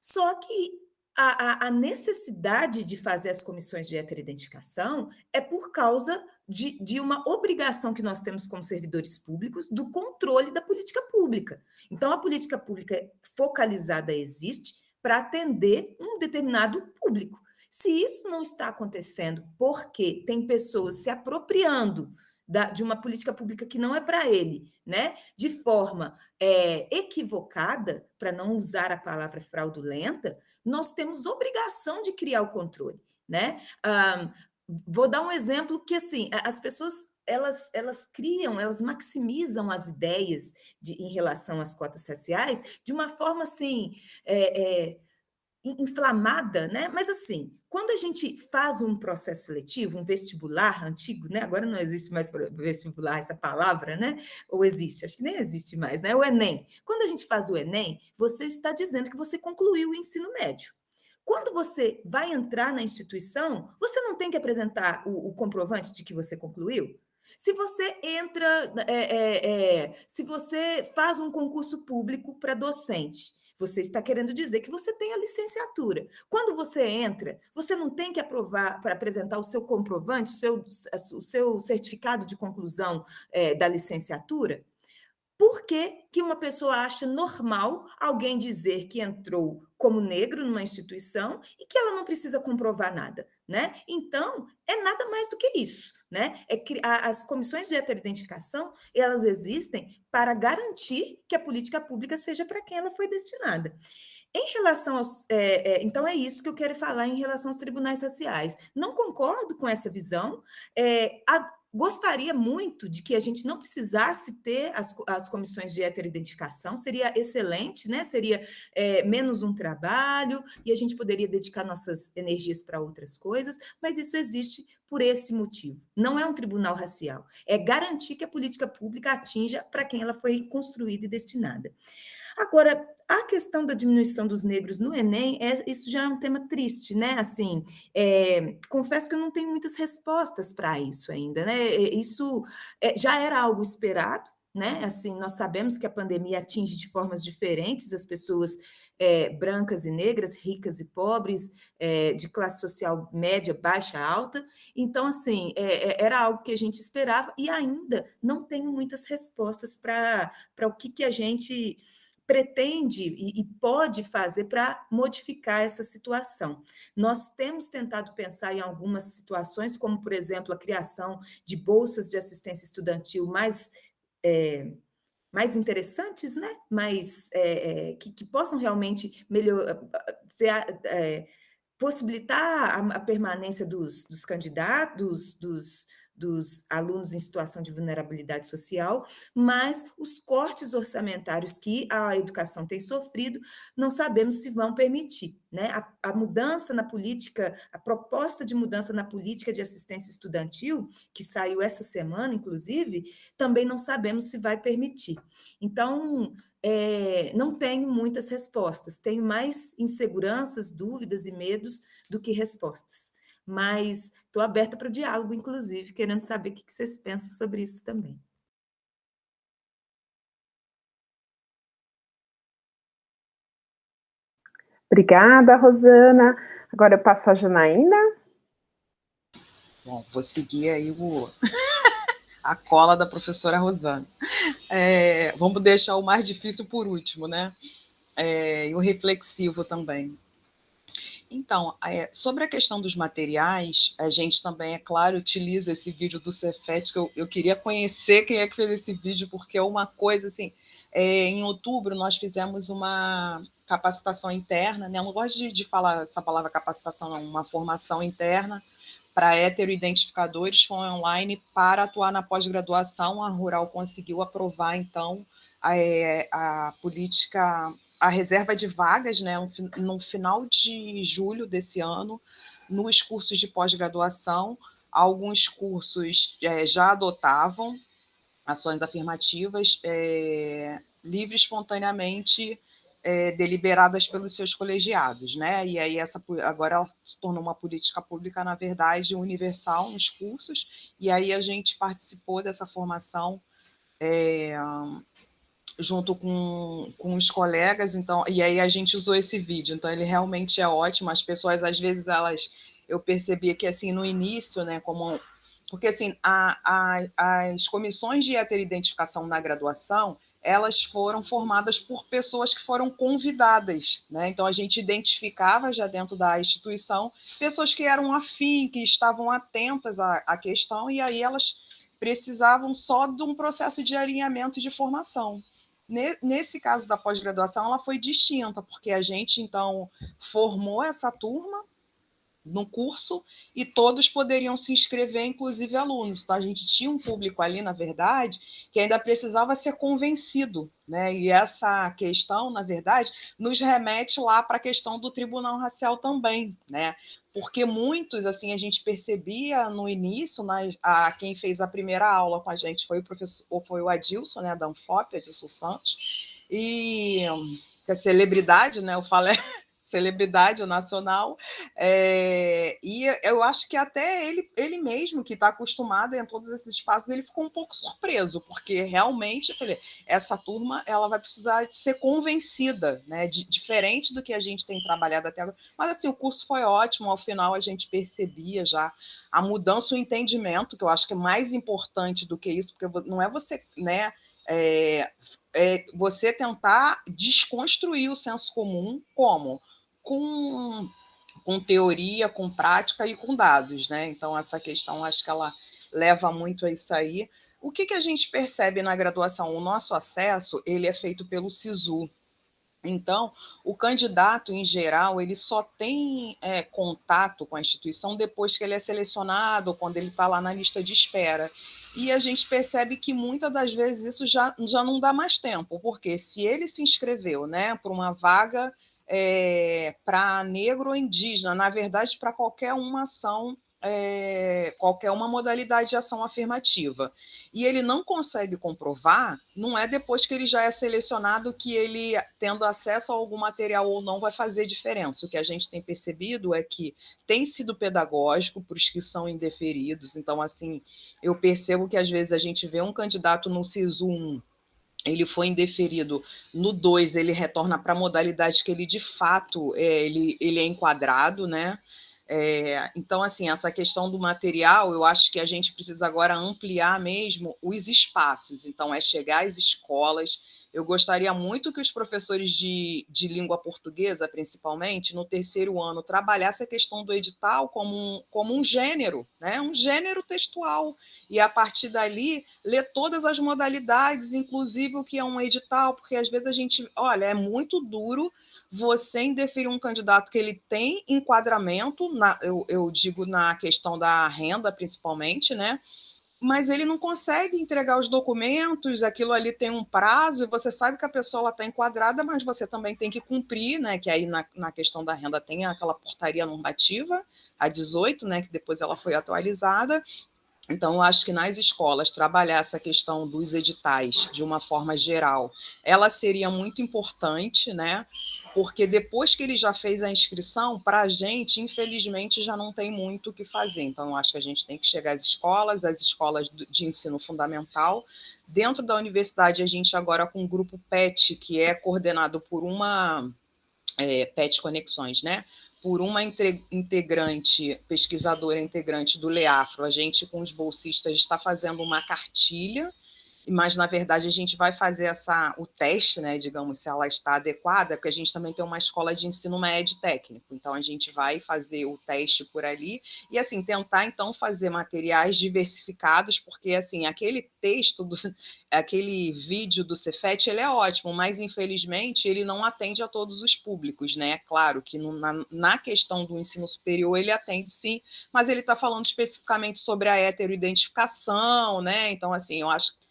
Só que a necessidade de fazer as comissões de heteroidentificação é por causa de uma obrigação que nós temos como servidores públicos do controle da política pública. Então, a política pública focalizada existe para atender um determinado público. Se isso não está acontecendo porque tem pessoas se apropriando de uma política pública que não é para ele, né? De forma equivocada, para não usar a palavra fraudulenta, nós temos obrigação de criar o controle, né? Vou dar um exemplo que, assim, as pessoas, elas criam, elas maximizam as ideias em relação às cotas raciais de uma forma, assim, inflamada, né? Mas assim, quando a gente faz um processo seletivo, um vestibular antigo, né? Agora não existe mais vestibular essa palavra, né? Ou existe? Acho que nem existe mais, né? O Enem. Quando a gente faz o Enem, você está dizendo que você concluiu o ensino médio. Quando você vai entrar na instituição, você não tem que apresentar o comprovante de que você concluiu? Se você entra, se você faz um concurso público para docente, Você está querendo dizer que você tem a licenciatura. Quando você entra, você não tem que aprovar para apresentar o seu comprovante, o seu certificado de conclusão da licenciatura? Por que que uma pessoa acha normal alguém dizer que entrou como negro numa instituição e que ela não precisa comprovar nada, né? Então, é nada mais do que isso, né? As comissões de heteroidentificação, elas existem para garantir que a política pública seja para quem ela foi destinada. Em relação aos. Então, é isso que eu quero falar em relação aos tribunais raciais. Não concordo com essa visão. Gostaria muito de que a gente não precisasse ter as comissões de heteroidentificação, seria excelente, né? Seria menos um trabalho e a gente poderia dedicar nossas energias para outras coisas, mas isso existe por esse motivo. Não é um tribunal racial, é garantir que a política pública atinja para quem ela foi construída e destinada. Agora, a questão da diminuição dos negros no Enem, isso já é um tema triste, né? Assim, confesso que eu não tenho muitas respostas para isso ainda, né? Isso já era algo esperado, né? Assim, nós sabemos que a pandemia atinge de formas diferentes as pessoas brancas e negras, ricas e pobres, de classe social média, baixa, alta. Então, assim, era algo que a gente esperava e ainda não tenho muitas respostas para o que a gente pretende e pode fazer para modificar essa situação. Nós temos tentado pensar em algumas situações, como, por exemplo, a criação de bolsas de assistência estudantil mais interessantes, né? Que possam realmente possibilitar a permanência dos candidatos, dos alunos em situação de vulnerabilidade social, mas os cortes orçamentários que a educação tem sofrido, não sabemos se vão permitir, né? A mudança na política, a proposta de mudança na política de assistência estudantil, que saiu essa semana, inclusive, também não sabemos se vai permitir. Então, não tenho muitas respostas, tenho mais inseguranças, dúvidas e medos do que respostas. Mas estou aberta para o diálogo, inclusive, querendo saber o que vocês pensam sobre isso também. Obrigada, Rosana. Agora eu passo a Janaína. Bom, vou seguir aí a cola da professora Rosana. Vamos deixar o mais difícil por último, né? E o reflexivo também. Então, sobre a questão dos materiais, a gente também, é claro, utiliza esse vídeo do Cefet, que eu queria conhecer quem é que fez esse vídeo, porque é uma coisa assim. Em outubro, nós fizemos uma capacitação interna, né? Eu não gosto de falar essa palavra capacitação, não, uma formação interna para heteroidentificadores, foi online para atuar na pós-graduação. A Rural conseguiu aprovar, então, a política, a reserva de vagas, né, no final de julho desse ano, nos cursos de pós-graduação. Alguns cursos já adotavam ações afirmativas livre e espontaneamente deliberadas pelos seus colegiados, né? E aí agora ela se tornou uma política pública, na verdade, universal nos cursos, e aí a gente participou dessa formação junto com os colegas, então, e aí a gente usou esse vídeo, então ele realmente é ótimo. As pessoas, às vezes, eu percebia que, assim, no início, né, porque, assim, as comissões de heteroidentificação na graduação, elas foram formadas por pessoas que foram convidadas, né? Então, a gente identificava já dentro da instituição pessoas que eram afim, que estavam atentas à questão, e aí elas precisavam só de um processo de alinhamento e de formação. Nesse caso da pós-graduação, ela foi distinta, porque a gente, então, formou essa turma no curso e todos poderiam se inscrever, inclusive alunos. Então, a gente tinha um público ali, na verdade, que ainda precisava ser convencido, né? E essa questão, na verdade, nos remete lá para a questão do tribunal racial também, né? Porque muitos, assim, a gente percebia no início, quem fez a primeira aula com a gente foi o Adilson, né, da Anfop, Adilson Santos, e a celebridade, né, eu falei celebridade nacional, e eu acho que até ele mesmo, que está acostumado em todos esses espaços, ele ficou um pouco surpreso, porque realmente, eu falei, essa turma ela vai precisar de ser convencida, né, diferente do que a gente tem trabalhado até agora. Mas assim, o curso foi ótimo, ao final a gente percebia já a mudança, o entendimento, que eu acho que é mais importante do que isso, porque não é você, né, você tentar desconstruir o senso comum, como? Com teoria, com prática e com dados, né? Então, essa questão, acho que ela leva muito a isso aí. O que a gente percebe na graduação? O nosso acesso, ele é feito pelo SISU. Então, o candidato, em geral, ele só tem contato com a instituição depois que ele é selecionado, ou quando ele está lá na lista de espera. E a gente percebe que muitas das vezes isso já não dá mais tempo, porque se ele se inscreveu, né, para uma vaga para negro ou indígena, na verdade, para qualquer uma ação, qualquer uma modalidade de ação afirmativa, e ele não consegue comprovar, não é depois que ele já é selecionado que ele, tendo acesso a algum material ou não, vai fazer diferença. O que a gente tem percebido é que tem sido pedagógico para os que são indeferidos. Então, assim, eu percebo que às vezes a gente vê um candidato no SISU 1, ele foi indeferido, no 2 ele retorna para a modalidade que ele, de fato, ele é enquadrado, né? Então, assim, essa questão do material, eu acho que a gente precisa agora ampliar mesmo os espaços. Então, chegar às escolas. Eu gostaria muito que os professores de língua portuguesa, principalmente, no terceiro ano, trabalhassem a questão do edital como um gênero, né? Um gênero textual. E, a partir dali, ler todas as modalidades, inclusive o que é um edital, porque, às vezes, olha, é muito duro você indeferir um candidato que ele tem enquadramento, eu digo na questão da renda, principalmente, né? Mas ele não consegue entregar os documentos, aquilo ali tem um prazo, e você sabe que a pessoa está enquadrada, mas você também tem que cumprir, né? Que aí na questão da renda tem aquela portaria normativa, a 18, né? Que depois ela foi atualizada. Então, eu acho que nas escolas, trabalhar essa questão dos editais de uma forma geral, ela seria muito importante, né? Porque depois que ele já fez a inscrição, para a gente, infelizmente, já não tem muito o que fazer. Então, eu acho que a gente tem que chegar às escolas de ensino fundamental. Dentro da universidade, a gente agora com o grupo PET, que é coordenado por uma PET Conexões, né? Por uma integrante, pesquisadora integrante do LEAFRO, a gente, com os bolsistas, está fazendo uma cartilha, mas, na verdade, a gente vai fazer o teste, né, digamos, se ela está adequada, porque a gente também tem uma escola de ensino médio técnico, então a gente vai fazer o teste por ali e, assim, tentar, então, fazer materiais diversificados, porque, assim, aquele texto, aquele vídeo do Cefet, ele é ótimo, mas, infelizmente, ele não atende a todos os públicos, né? É claro que na questão do ensino superior ele atende, sim, mas ele está falando especificamente sobre a heteroidentificação, né? Então, assim, eu acho que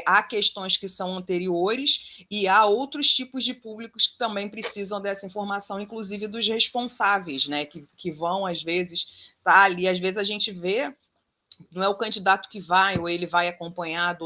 há questões que são anteriores e há outros tipos de públicos que também precisam dessa informação, inclusive dos responsáveis, né, que vão, às vezes, tá ali. Às vezes a gente vê, não é o candidato que vai, ou ele vai acompanhado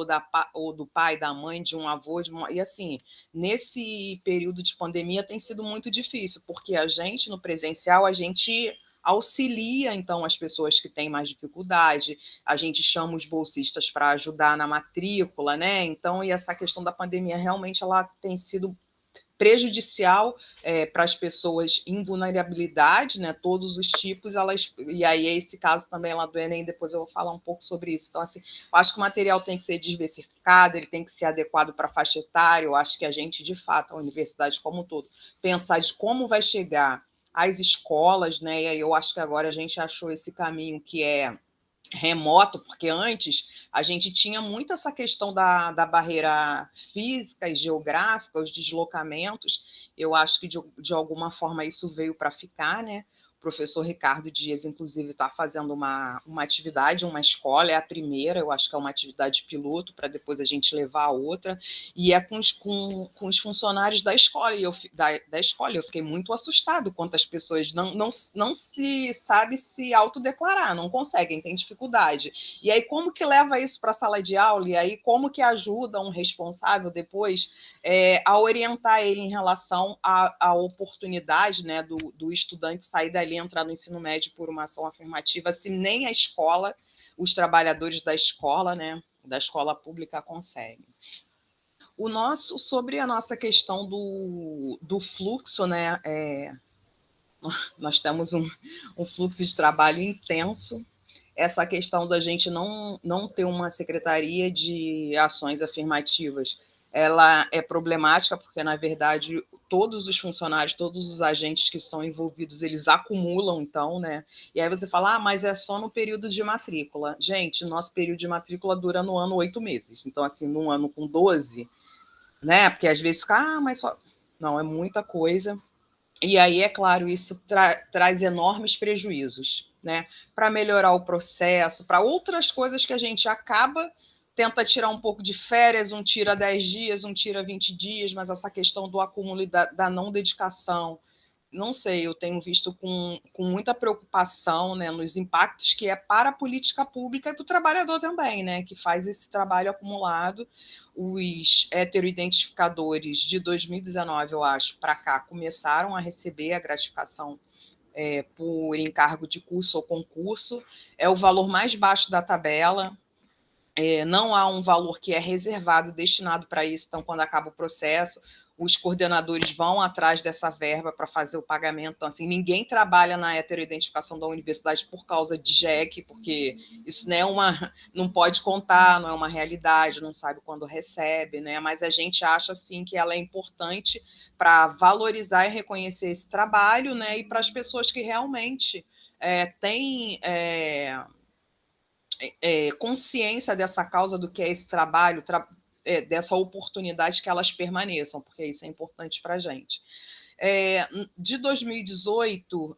ou do pai, da mãe, de um avô, e assim, nesse período de pandemia tem sido muito difícil, porque a gente, no presencial, a gente auxilia, então, as pessoas que têm mais dificuldade, a gente chama os bolsistas para ajudar na matrícula, né? Então, e essa questão da pandemia, realmente, ela tem sido prejudicial para as pessoas em vulnerabilidade, né, todos os tipos, e aí é esse caso também lá do Enem, depois eu vou falar um pouco sobre isso. Então, assim, eu acho que o material tem que ser diversificado, ele tem que ser adequado para a faixa etária, eu acho que a gente, de fato, a universidade como um todo, pensar de como vai chegar às escolas, né, e aí eu acho que agora a gente achou esse caminho que é remoto, porque antes a gente tinha muito essa questão da barreira física e geográfica, os deslocamentos. Eu acho que de alguma forma isso veio para ficar, né? professor Ricardo Dias, inclusive, está fazendo uma atividade, uma escola, é a primeira, eu acho que é uma atividade piloto, para depois a gente levar a outra, e é com os funcionários da escola, e da escola. Eu fiquei muito assustado quantas pessoas não se sabe se autodeclarar, não conseguem, tem dificuldade. E aí, como que leva isso para a sala de aula? E aí, como que ajuda um responsável depois a orientar ele em relação à oportunidade, né, do estudante sair dali, entrar no ensino médio por uma ação afirmativa, se nem a escola, os trabalhadores da escola, né, da escola pública conseguem. Sobre a nossa questão do fluxo, né, nós temos um fluxo de trabalho intenso. Essa questão da gente não ter uma secretaria de ações afirmativas, ela é problemática, porque, na verdade, todos os funcionários, todos os agentes que estão envolvidos, eles acumulam, então, né? E aí você fala, mas é só no período de matrícula. Gente, nosso período de matrícula dura no ano 8 meses. Então, assim, num ano com 12, né? Porque às vezes fica, mas só... Não, é muita coisa. E aí, é claro, isso traz enormes prejuízos, né? Para melhorar o processo, para outras coisas que a gente tenta tirar um pouco de férias, um tira 10 dias, um tira 20 dias, mas essa questão do acúmulo e da não dedicação, não sei, eu tenho visto com muita preocupação, né, nos impactos que é para a política pública e para o trabalhador também, né, que faz esse trabalho acumulado. Os heteroidentificadores de 2019, eu acho, para cá, começaram a receber a gratificação por encargo de curso ou concurso. É o valor mais baixo da tabela. Não há um valor que é reservado, destinado para isso. Então, quando acaba o processo, os coordenadores vão atrás dessa verba para fazer o pagamento. Então, assim, ninguém trabalha na heteroidentificação da universidade por causa de JEC, porque isso não pode contar, não é uma realidade, não sabe quando recebe, né? Mas a gente acha, assim, que ela é importante para valorizar e reconhecer esse trabalho, né? E para as pessoas que realmente têm... consciência dessa causa, do que é esse trabalho, dessa oportunidade, que elas permaneçam, porque isso é importante para a gente. De 2018,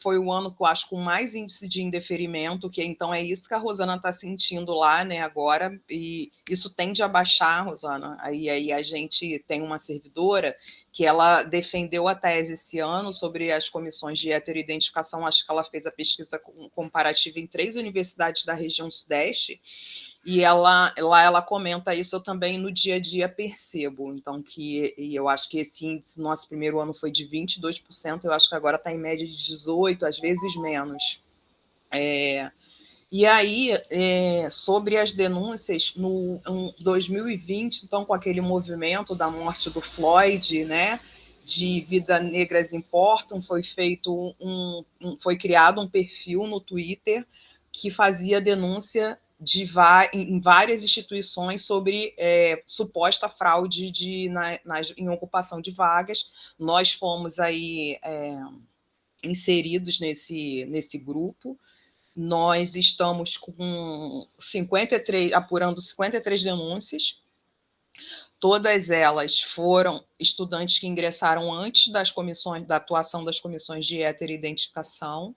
foi o ano que eu acho com mais índice de indeferimento, que então é isso que a Rosana está sentindo lá, né, agora, e isso tende a baixar, Rosana. Aí a gente tem uma servidora que ela defendeu a tese esse ano sobre as comissões de heteroidentificação. Acho que ela fez a pesquisa comparativa em 3 universidades da região Sudeste, e ela comenta isso. Eu também no dia a dia percebo, então, e eu acho que esse índice no nosso primeiro ano foi de 22%, eu acho que agora está em média de 18%, às vezes menos. E aí, sobre as denúncias, em 2020, então, com aquele movimento da morte do Floyd, né, de Vidas Negras Importam, foi criado um perfil no Twitter que fazia denúncia em várias instituições sobre suposta fraude em ocupação de vagas. Nós fomos aí inseridos nesse grupo. Nós estamos apurando 53 denúncias. Todas elas foram estudantes que ingressaram antes da atuação das comissões de heteroidentificação.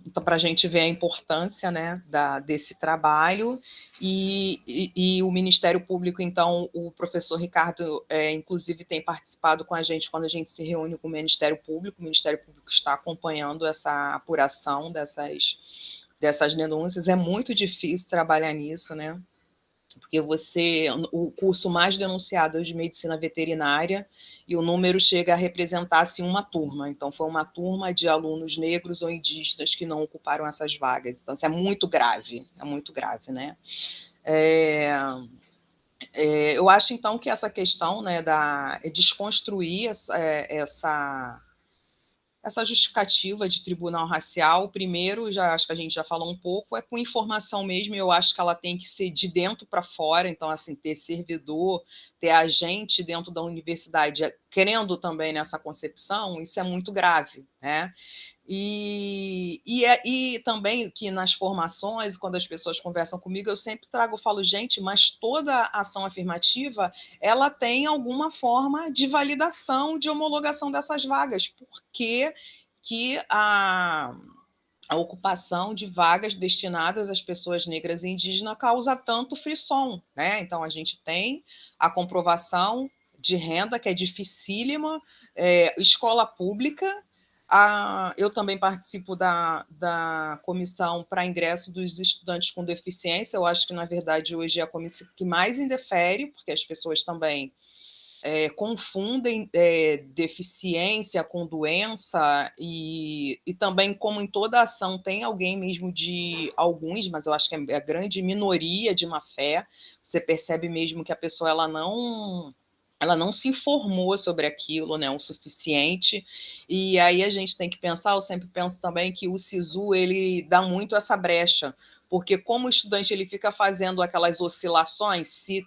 Então, para a gente ver a importância, né, desse trabalho, e o Ministério Público, então, o professor Ricardo, inclusive, tem participado com a gente quando a gente se reúne com o Ministério Público está acompanhando essa apuração dessas denúncias. É muito difícil trabalhar nisso, né? Porque o curso mais denunciado é o de medicina veterinária, e o número chega a representar, assim, uma turma. Então, foi uma turma de alunos negros ou indígenas que não ocuparam essas vagas. Então, isso é muito grave, né? Eu acho, então, que essa questão, né, desconstruir essa justificativa de tribunal racial, primeiro, acho que a gente já falou um pouco, é com informação mesmo. Eu acho que ela tem que ser de dentro para fora. Então, assim, ter servidor, ter agente dentro da universidade querendo também nessa concepção, isso é muito grave, né? E também que nas formações, quando as pessoas conversam comigo, eu sempre falo, gente, mas toda ação afirmativa, ela tem alguma forma de validação, de homologação dessas vagas, porque que a ocupação de vagas destinadas às pessoas negras e indígenas causa tanto frisson, né? Então, a gente tem a comprovação de renda, que é dificílima, escola pública. Eu também participo da comissão para ingresso dos estudantes com deficiência. Eu acho que, na verdade, hoje é a comissão que mais indefere, porque as pessoas também confundem deficiência com doença, e também, como em toda ação, tem alguém mesmo de alguns, mas eu acho que é a grande minoria de má fé. Você percebe mesmo que a pessoa ela não se informou sobre aquilo, né, o suficiente, e aí a gente tem que pensar, eu sempre penso também que o SISU, ele dá muito essa brecha, porque como o estudante ele fica fazendo aquelas oscilações, se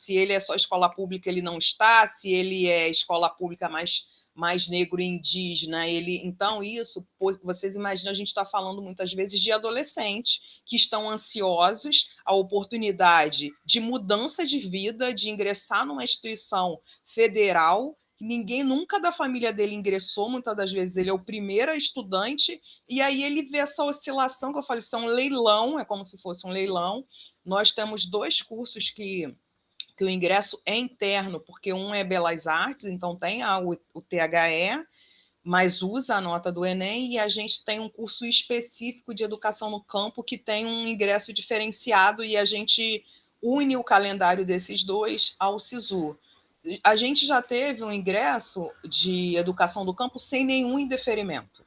ele é só escola pública, ele não está, se ele é escola pública mais negro e indígena, então isso, vocês imaginam, a gente está falando muitas vezes de adolescentes que estão ansiosos à oportunidade de mudança de vida, de ingressar numa instituição federal, que ninguém nunca da família dele ingressou, muitas das vezes ele é o primeiro estudante, e aí ele vê essa oscilação, que eu falei, isso é um leilão, é como se fosse um leilão. Nós temos 2 cursos que o ingresso é interno, porque um é Belas Artes, então tem o THE, mas usa a nota do Enem, e a gente tem um curso específico de educação no campo que tem um ingresso diferenciado, e a gente une o calendário desses 2 ao SISU. A gente já teve um ingresso de educação do campo sem nenhum indeferimento.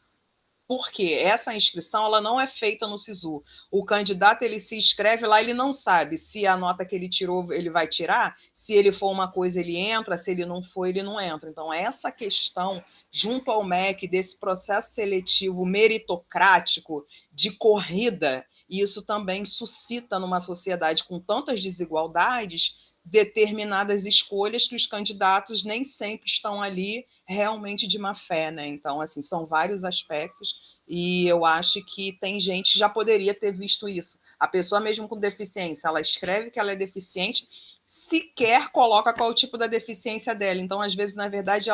Porque essa inscrição ela não é feita no SISU. O candidato ele se inscreve lá, ele não sabe se a nota que ele tirou ele vai tirar, se ele for uma coisa ele entra, se ele não for ele não entra. Então essa questão junto ao MEC desse processo seletivo meritocrático de corrida, isso também suscita numa sociedade com tantas desigualdades determinadas escolhas que os candidatos nem sempre estão ali realmente de má fé, né? Então, assim, são vários aspectos, e eu acho que tem gente que já poderia ter visto isso. A pessoa mesmo com deficiência, ela escreve que ela é deficiente, sequer coloca qual é o tipo da deficiência dela. Então, às vezes, na verdade,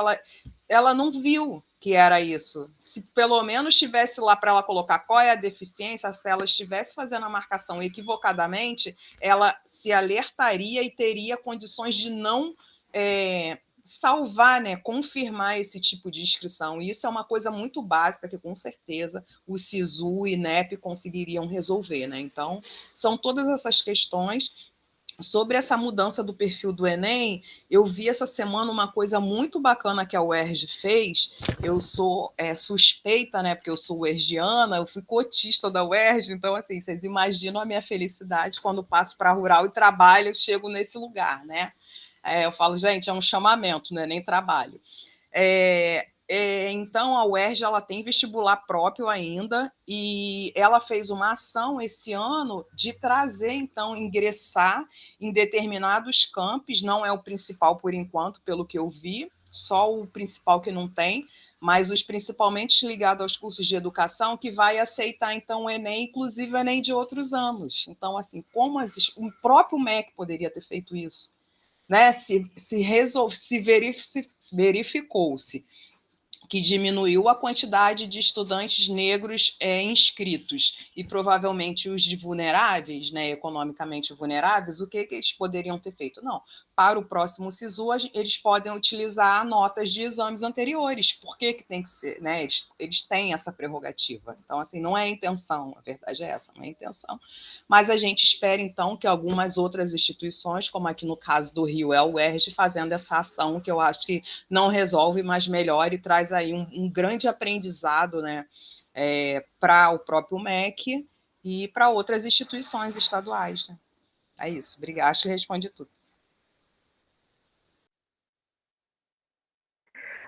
ela não viu que era isso. Se pelo menos estivesse lá para ela colocar qual é a deficiência, se ela estivesse fazendo a marcação equivocadamente, ela se alertaria e teria condições de não salvar, né, confirmar esse tipo de inscrição. E isso é uma coisa muito básica que, com certeza, o SISU e INEP conseguiriam resolver, né? Então, são todas essas questões. Sobre essa mudança do perfil do Enem, eu vi essa semana uma coisa muito bacana que a UERJ fez. Eu sou suspeita, né, porque eu sou uergiana, eu fui cotista da UERJ, então, assim, vocês imaginam a minha felicidade quando passo para a Rural e trabalho, eu chego nesse lugar, né? Eu falo, gente, é um chamamento, não é nem trabalho. Então, a UERJ ela tem vestibular próprio ainda, e ela fez uma ação esse ano de trazer, então, ingressar em determinados campos, não é o principal por enquanto, pelo que eu vi, só o principal que não tem, mas os principalmente ligados aos cursos de educação, que vai aceitar, então, o Enem, inclusive o Enem de outros anos. Então, assim, como o próprio MEC poderia ter feito isso? Né? Se verificou-se que diminuiu a quantidade de estudantes negros inscritos, e provavelmente os de vulneráveis, né, economicamente vulneráveis, o que eles poderiam ter feito? Não, para o próximo SISU, eles podem utilizar notas de exames anteriores. Por que tem que ser? Né? Eles têm essa prerrogativa. Então, assim, não é a intenção, a verdade é essa, não é a intenção. Mas a gente espera, então, que algumas outras instituições, como aqui no caso do Rio, é a UERJ, fazendo essa ação, que eu acho que não resolve, mas melhora e traz aí um grande aprendizado, né, para o próprio MEC e para outras instituições estaduais. Né? É isso, obrigada, acho que responde tudo.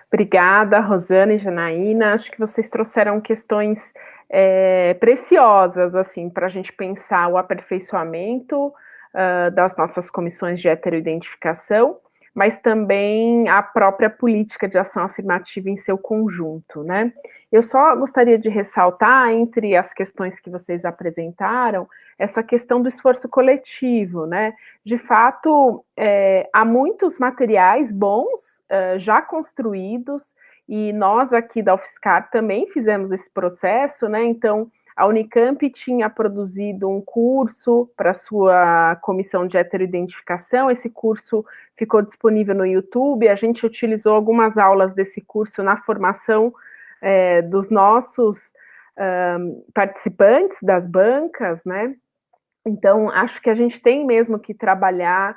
Obrigada, Rosana e Janaína. Acho que vocês trouxeram questões preciosas assim, para a gente pensar o aperfeiçoamento das nossas comissões de heteroidentificação, mas também a própria política de ação afirmativa em seu conjunto, né? Eu só gostaria de ressaltar, entre as questões que vocês apresentaram, essa questão do esforço coletivo, né? De fato, há muitos materiais bons já construídos, e nós aqui da UFSCar também fizemos esse processo, né? Então, a Unicamp tinha produzido um curso para a sua comissão de heteroidentificação, esse curso ficou disponível no YouTube, a gente utilizou algumas aulas desse curso na formação dos nossos participantes das bancas, né? Então, acho que a gente tem mesmo que trabalhar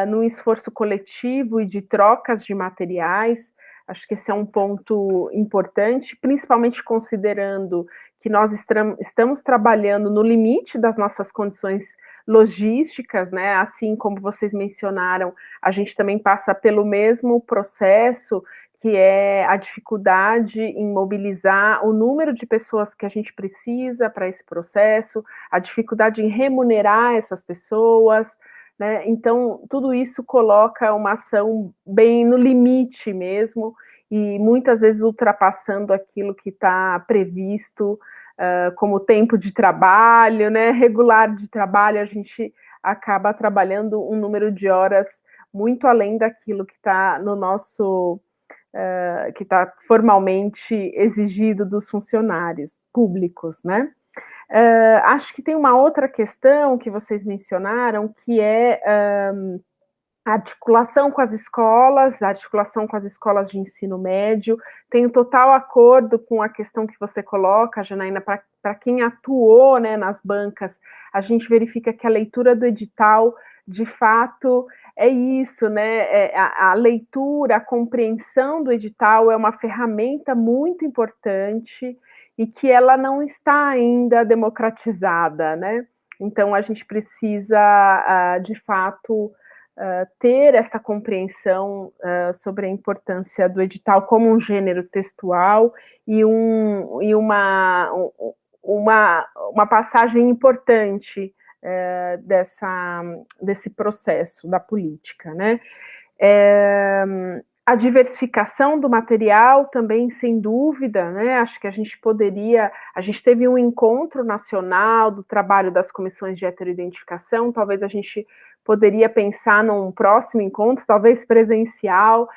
num esforço coletivo e de trocas de materiais. Acho que esse é um ponto importante, principalmente considerando que nós estamos trabalhando no limite das nossas condições logísticas, né? Assim como vocês mencionaram, a gente também passa pelo mesmo processo, que é a dificuldade em mobilizar o número de pessoas que a gente precisa para esse processo, a dificuldade em remunerar essas pessoas, né? Então, tudo isso coloca uma ação bem no limite mesmo, e muitas vezes ultrapassando aquilo que está previsto como tempo de trabalho, né? Regular de trabalho, a gente acaba trabalhando um número de horas muito além daquilo que está no nosso que está formalmente exigido dos funcionários públicos, né? Acho que tem uma outra questão que vocês mencionaram, que é a articulação com as escolas, a articulação com as escolas de ensino médio. Tenho total acordo com a questão que você coloca, Janaína, para quem atuou, né, nas bancas, a gente verifica que a leitura do edital, de fato, é isso, né? A leitura, a compreensão do edital é uma ferramenta muito importante e que ela não está ainda democratizada, né? Então, a gente precisa, de fato, ter essa compreensão sobre a importância do edital como um gênero textual e uma passagem importante desse processo da política, né? A diversificação do material também, sem dúvida, né? Acho que a gente teve um encontro nacional do trabalho das comissões de heteroidentificação, talvez a gente poderia pensar num próximo encontro, talvez presencial,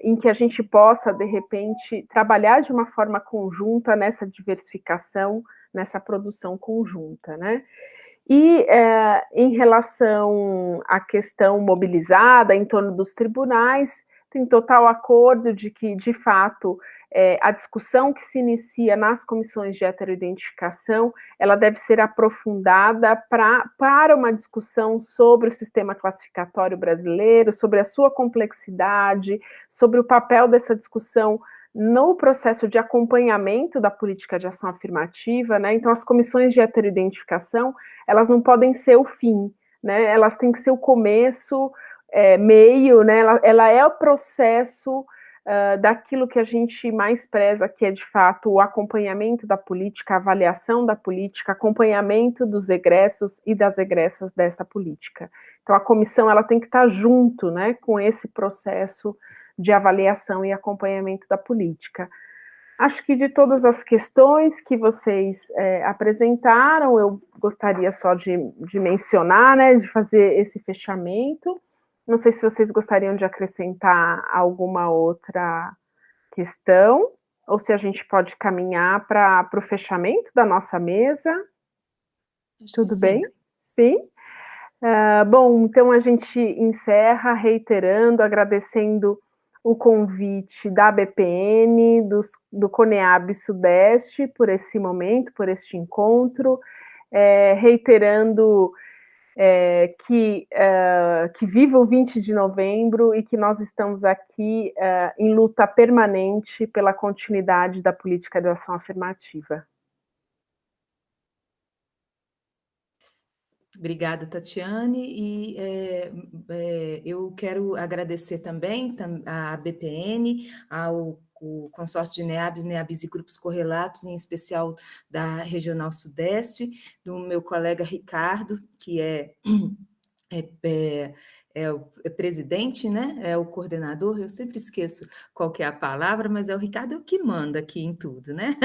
em que a gente possa, de repente, trabalhar de uma forma conjunta nessa diversificação, nessa produção conjunta, né? E em relação à questão mobilizada em torno dos tribunais, tem total acordo de que, de fato, a discussão que se inicia nas comissões de heteroidentificação, ela deve ser aprofundada para uma discussão sobre o sistema classificatório brasileiro, sobre a sua complexidade, sobre o papel dessa discussão no processo de acompanhamento da política de ação afirmativa, né? Então, as comissões de heteroidentificação, elas não podem ser o fim, né? Elas têm que ser o começo, meio, né? Ela é o processo daquilo que a gente mais preza, que é, de fato, o acompanhamento da política, a avaliação da política, acompanhamento dos egressos e das egressas dessa política. Então, a comissão, ela tem que estar junto, né, com esse processo de avaliação e acompanhamento da política. Acho que de todas as questões que vocês apresentaram, eu gostaria só de mencionar, né, de fazer esse fechamento. Não sei se vocês gostariam de acrescentar alguma outra questão, ou se a gente pode caminhar para o fechamento da nossa mesa. Tudo bem? Sim? Bom, então a gente encerra reiterando, agradecendo o convite da BPN, do CONEAB Sudeste, por esse momento, por este encontro, reiterando que viva o 20 de novembro e que nós estamos aqui em luta permanente pela continuidade da política de ação afirmativa. Obrigada, Tatiane, e eu quero agradecer também à BPN, ao consórcio de NEABs e grupos correlatos, em especial da Regional Sudeste, do meu colega Ricardo, que é presidente, né? É o coordenador, eu sempre esqueço qual que é a palavra, mas é o Ricardo que manda aqui em tudo, né?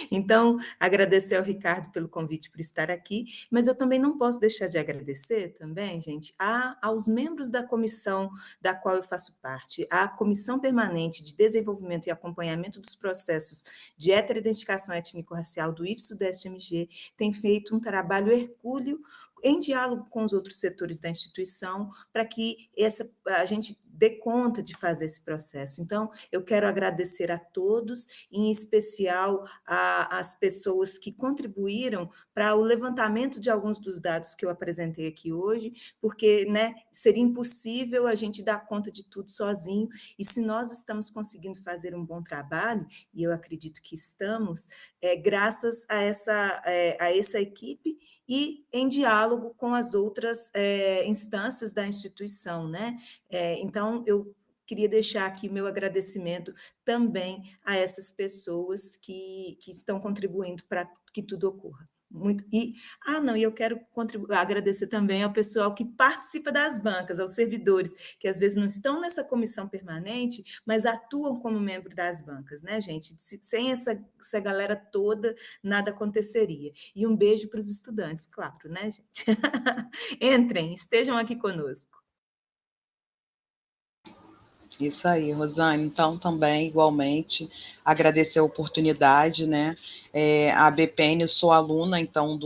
Então, agradecer ao Ricardo pelo convite por estar aqui, mas eu também não posso deixar de agradecer também, gente, aos membros da comissão da qual eu faço parte, a Comissão Permanente de Desenvolvimento e Acompanhamento dos Processos de Heteroidentificação Étnico-Racial do IF-Sudeste-MG, tem feito um trabalho hercúleo em diálogo com os outros setores da instituição, para que a gente dê conta de fazer esse processo. Então, eu quero agradecer a todos, em especial às pessoas que contribuíram para o levantamento de alguns dos dados que eu apresentei aqui hoje, porque, né, seria impossível a gente dar conta de tudo sozinho, e se nós estamos conseguindo fazer um bom trabalho, e eu acredito que estamos, graças a essa equipe e em diálogo com as outras instâncias da instituição, né? Então, eu queria deixar aqui meu agradecimento também a essas pessoas que estão contribuindo para que tudo ocorra. Muito, não, e eu quero agradecer também ao pessoal que participa das bancas, aos servidores, que às vezes não estão nessa comissão permanente, mas atuam como membro das bancas, né, gente? Sem essa galera toda, nada aconteceria. E um beijo para os estudantes, claro, né, gente? Entrem, estejam aqui conosco. Isso aí, Rosane. Então, também, igualmente, agradecer a oportunidade, né? A BPN, eu sou aluna, então,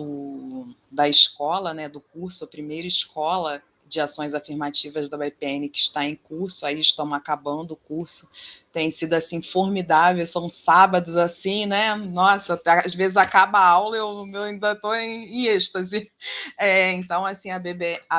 da escola, né? Do curso, a primeira escola de ações afirmativas da BPN que está em curso, aí estamos acabando o curso, tem sido, assim, formidável, são sábados, assim, né? Nossa, às vezes acaba a aula, eu ainda estou em êxtase. Então, assim, a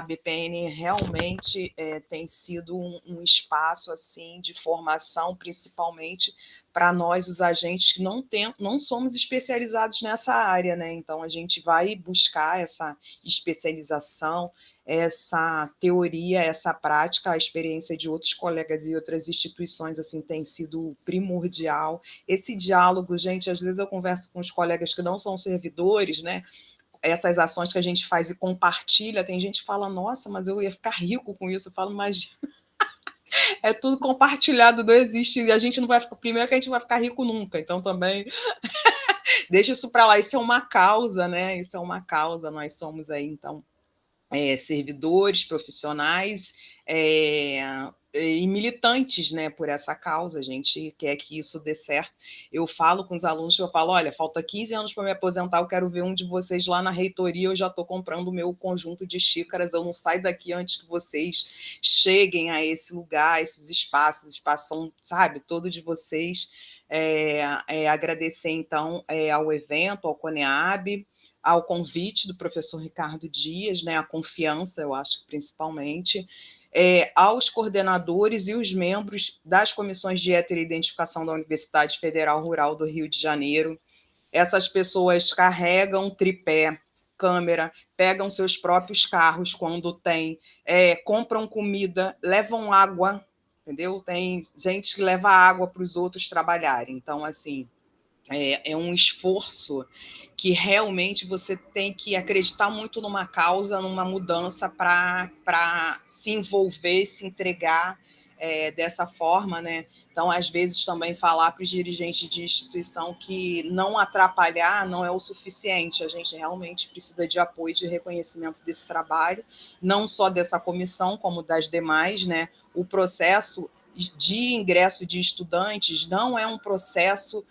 BPN realmente tem sido um espaço assim de formação, principalmente para nós, os agentes que não somos especializados nessa área, né? Então, a gente vai buscar essa especialização, essa teoria, essa prática, a experiência de outros colegas e outras instituições assim tem sido primordial. Esse diálogo, gente, às vezes eu converso com os colegas que não são servidores, né? Essas ações que a gente faz e compartilha, tem gente que fala, nossa, mas eu ia ficar rico com isso. Eu falo, mas é tudo compartilhado, não existe, e a gente não vai ficar, primeiro que a gente não vai ficar rico nunca, então também deixa isso para lá, isso é uma causa, né? Isso é uma causa, nós somos aí, então, servidores, profissionais, e militantes, né, por essa causa. A gente quer que isso dê certo. Eu falo com os alunos, eu falo, olha, falta 15 anos para me aposentar, eu quero ver um de vocês lá na reitoria, eu já estou comprando o meu conjunto de xícaras, eu não saio daqui antes que vocês cheguem a esse lugar, esses espaços são, sabe, todo de vocês. Agradecer, então, ao evento, ao CONEAB, ao convite do professor Ricardo Dias, né, a confiança, eu acho que principalmente, aos coordenadores e os membros das comissões de heteroidentificação da Universidade Federal Rural do Rio de Janeiro. Essas pessoas carregam tripé, câmera, pegam seus próprios carros quando tem, compram comida, levam água, entendeu? Tem gente que leva água para os outros trabalharem. Então, assim, é um esforço que realmente você tem que acreditar muito numa causa, numa mudança para se envolver, se entregar dessa forma, né? Então, às vezes, também falar para os dirigentes de instituição que não atrapalhar não é o suficiente. A gente realmente precisa de apoio e de reconhecimento desse trabalho, não só dessa comissão, como das demais, né? O processo de ingresso de estudantes não é um processo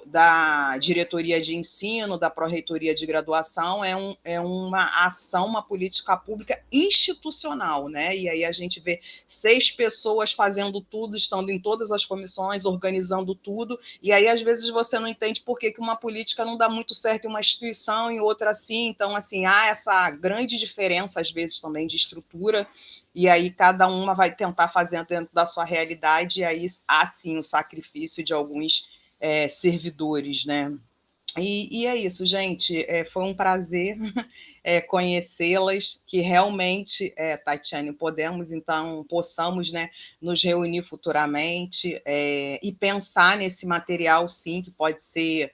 da diretoria de ensino, da pró-reitoria de graduação, é uma ação, uma política pública institucional, né? E aí a gente vê 6 pessoas fazendo tudo, estando em todas as comissões, organizando tudo, e aí às vezes você não entende por que uma política não dá muito certo em uma instituição, em outra sim. Então, assim, há essa grande diferença, às vezes, também de estrutura, e aí cada uma vai tentar fazer dentro da sua realidade, e aí há sim o sacrifício de alguns servidores, né? E é isso, gente. Foi um prazer conhecê-las, que realmente, Tatiane, possamos, né, nos reunir futuramente e pensar nesse material, sim, que pode ser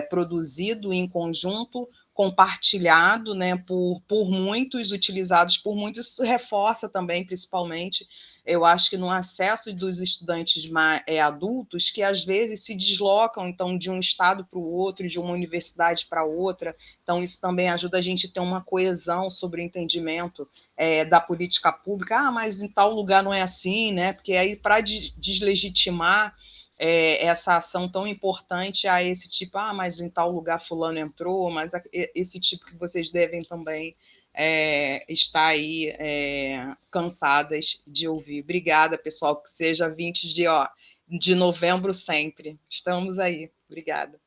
produzido em conjunto compartilhado, né, por muitos, utilizados por muitos. Isso reforça também, principalmente, eu acho que no acesso dos estudantes adultos, que às vezes se deslocam, então, de um estado para o outro, de uma universidade para outra. Então, isso também ajuda a gente a ter uma coesão sobre o entendimento da política pública. Mas em tal lugar não é assim, né? Porque aí, para deslegitimar essa ação tão importante a esse tipo, mas em tal lugar fulano entrou, mas esse tipo que vocês devem também estar aí cansadas de ouvir. Obrigada, pessoal, que seja 20 de novembro sempre. Estamos aí. Obrigada.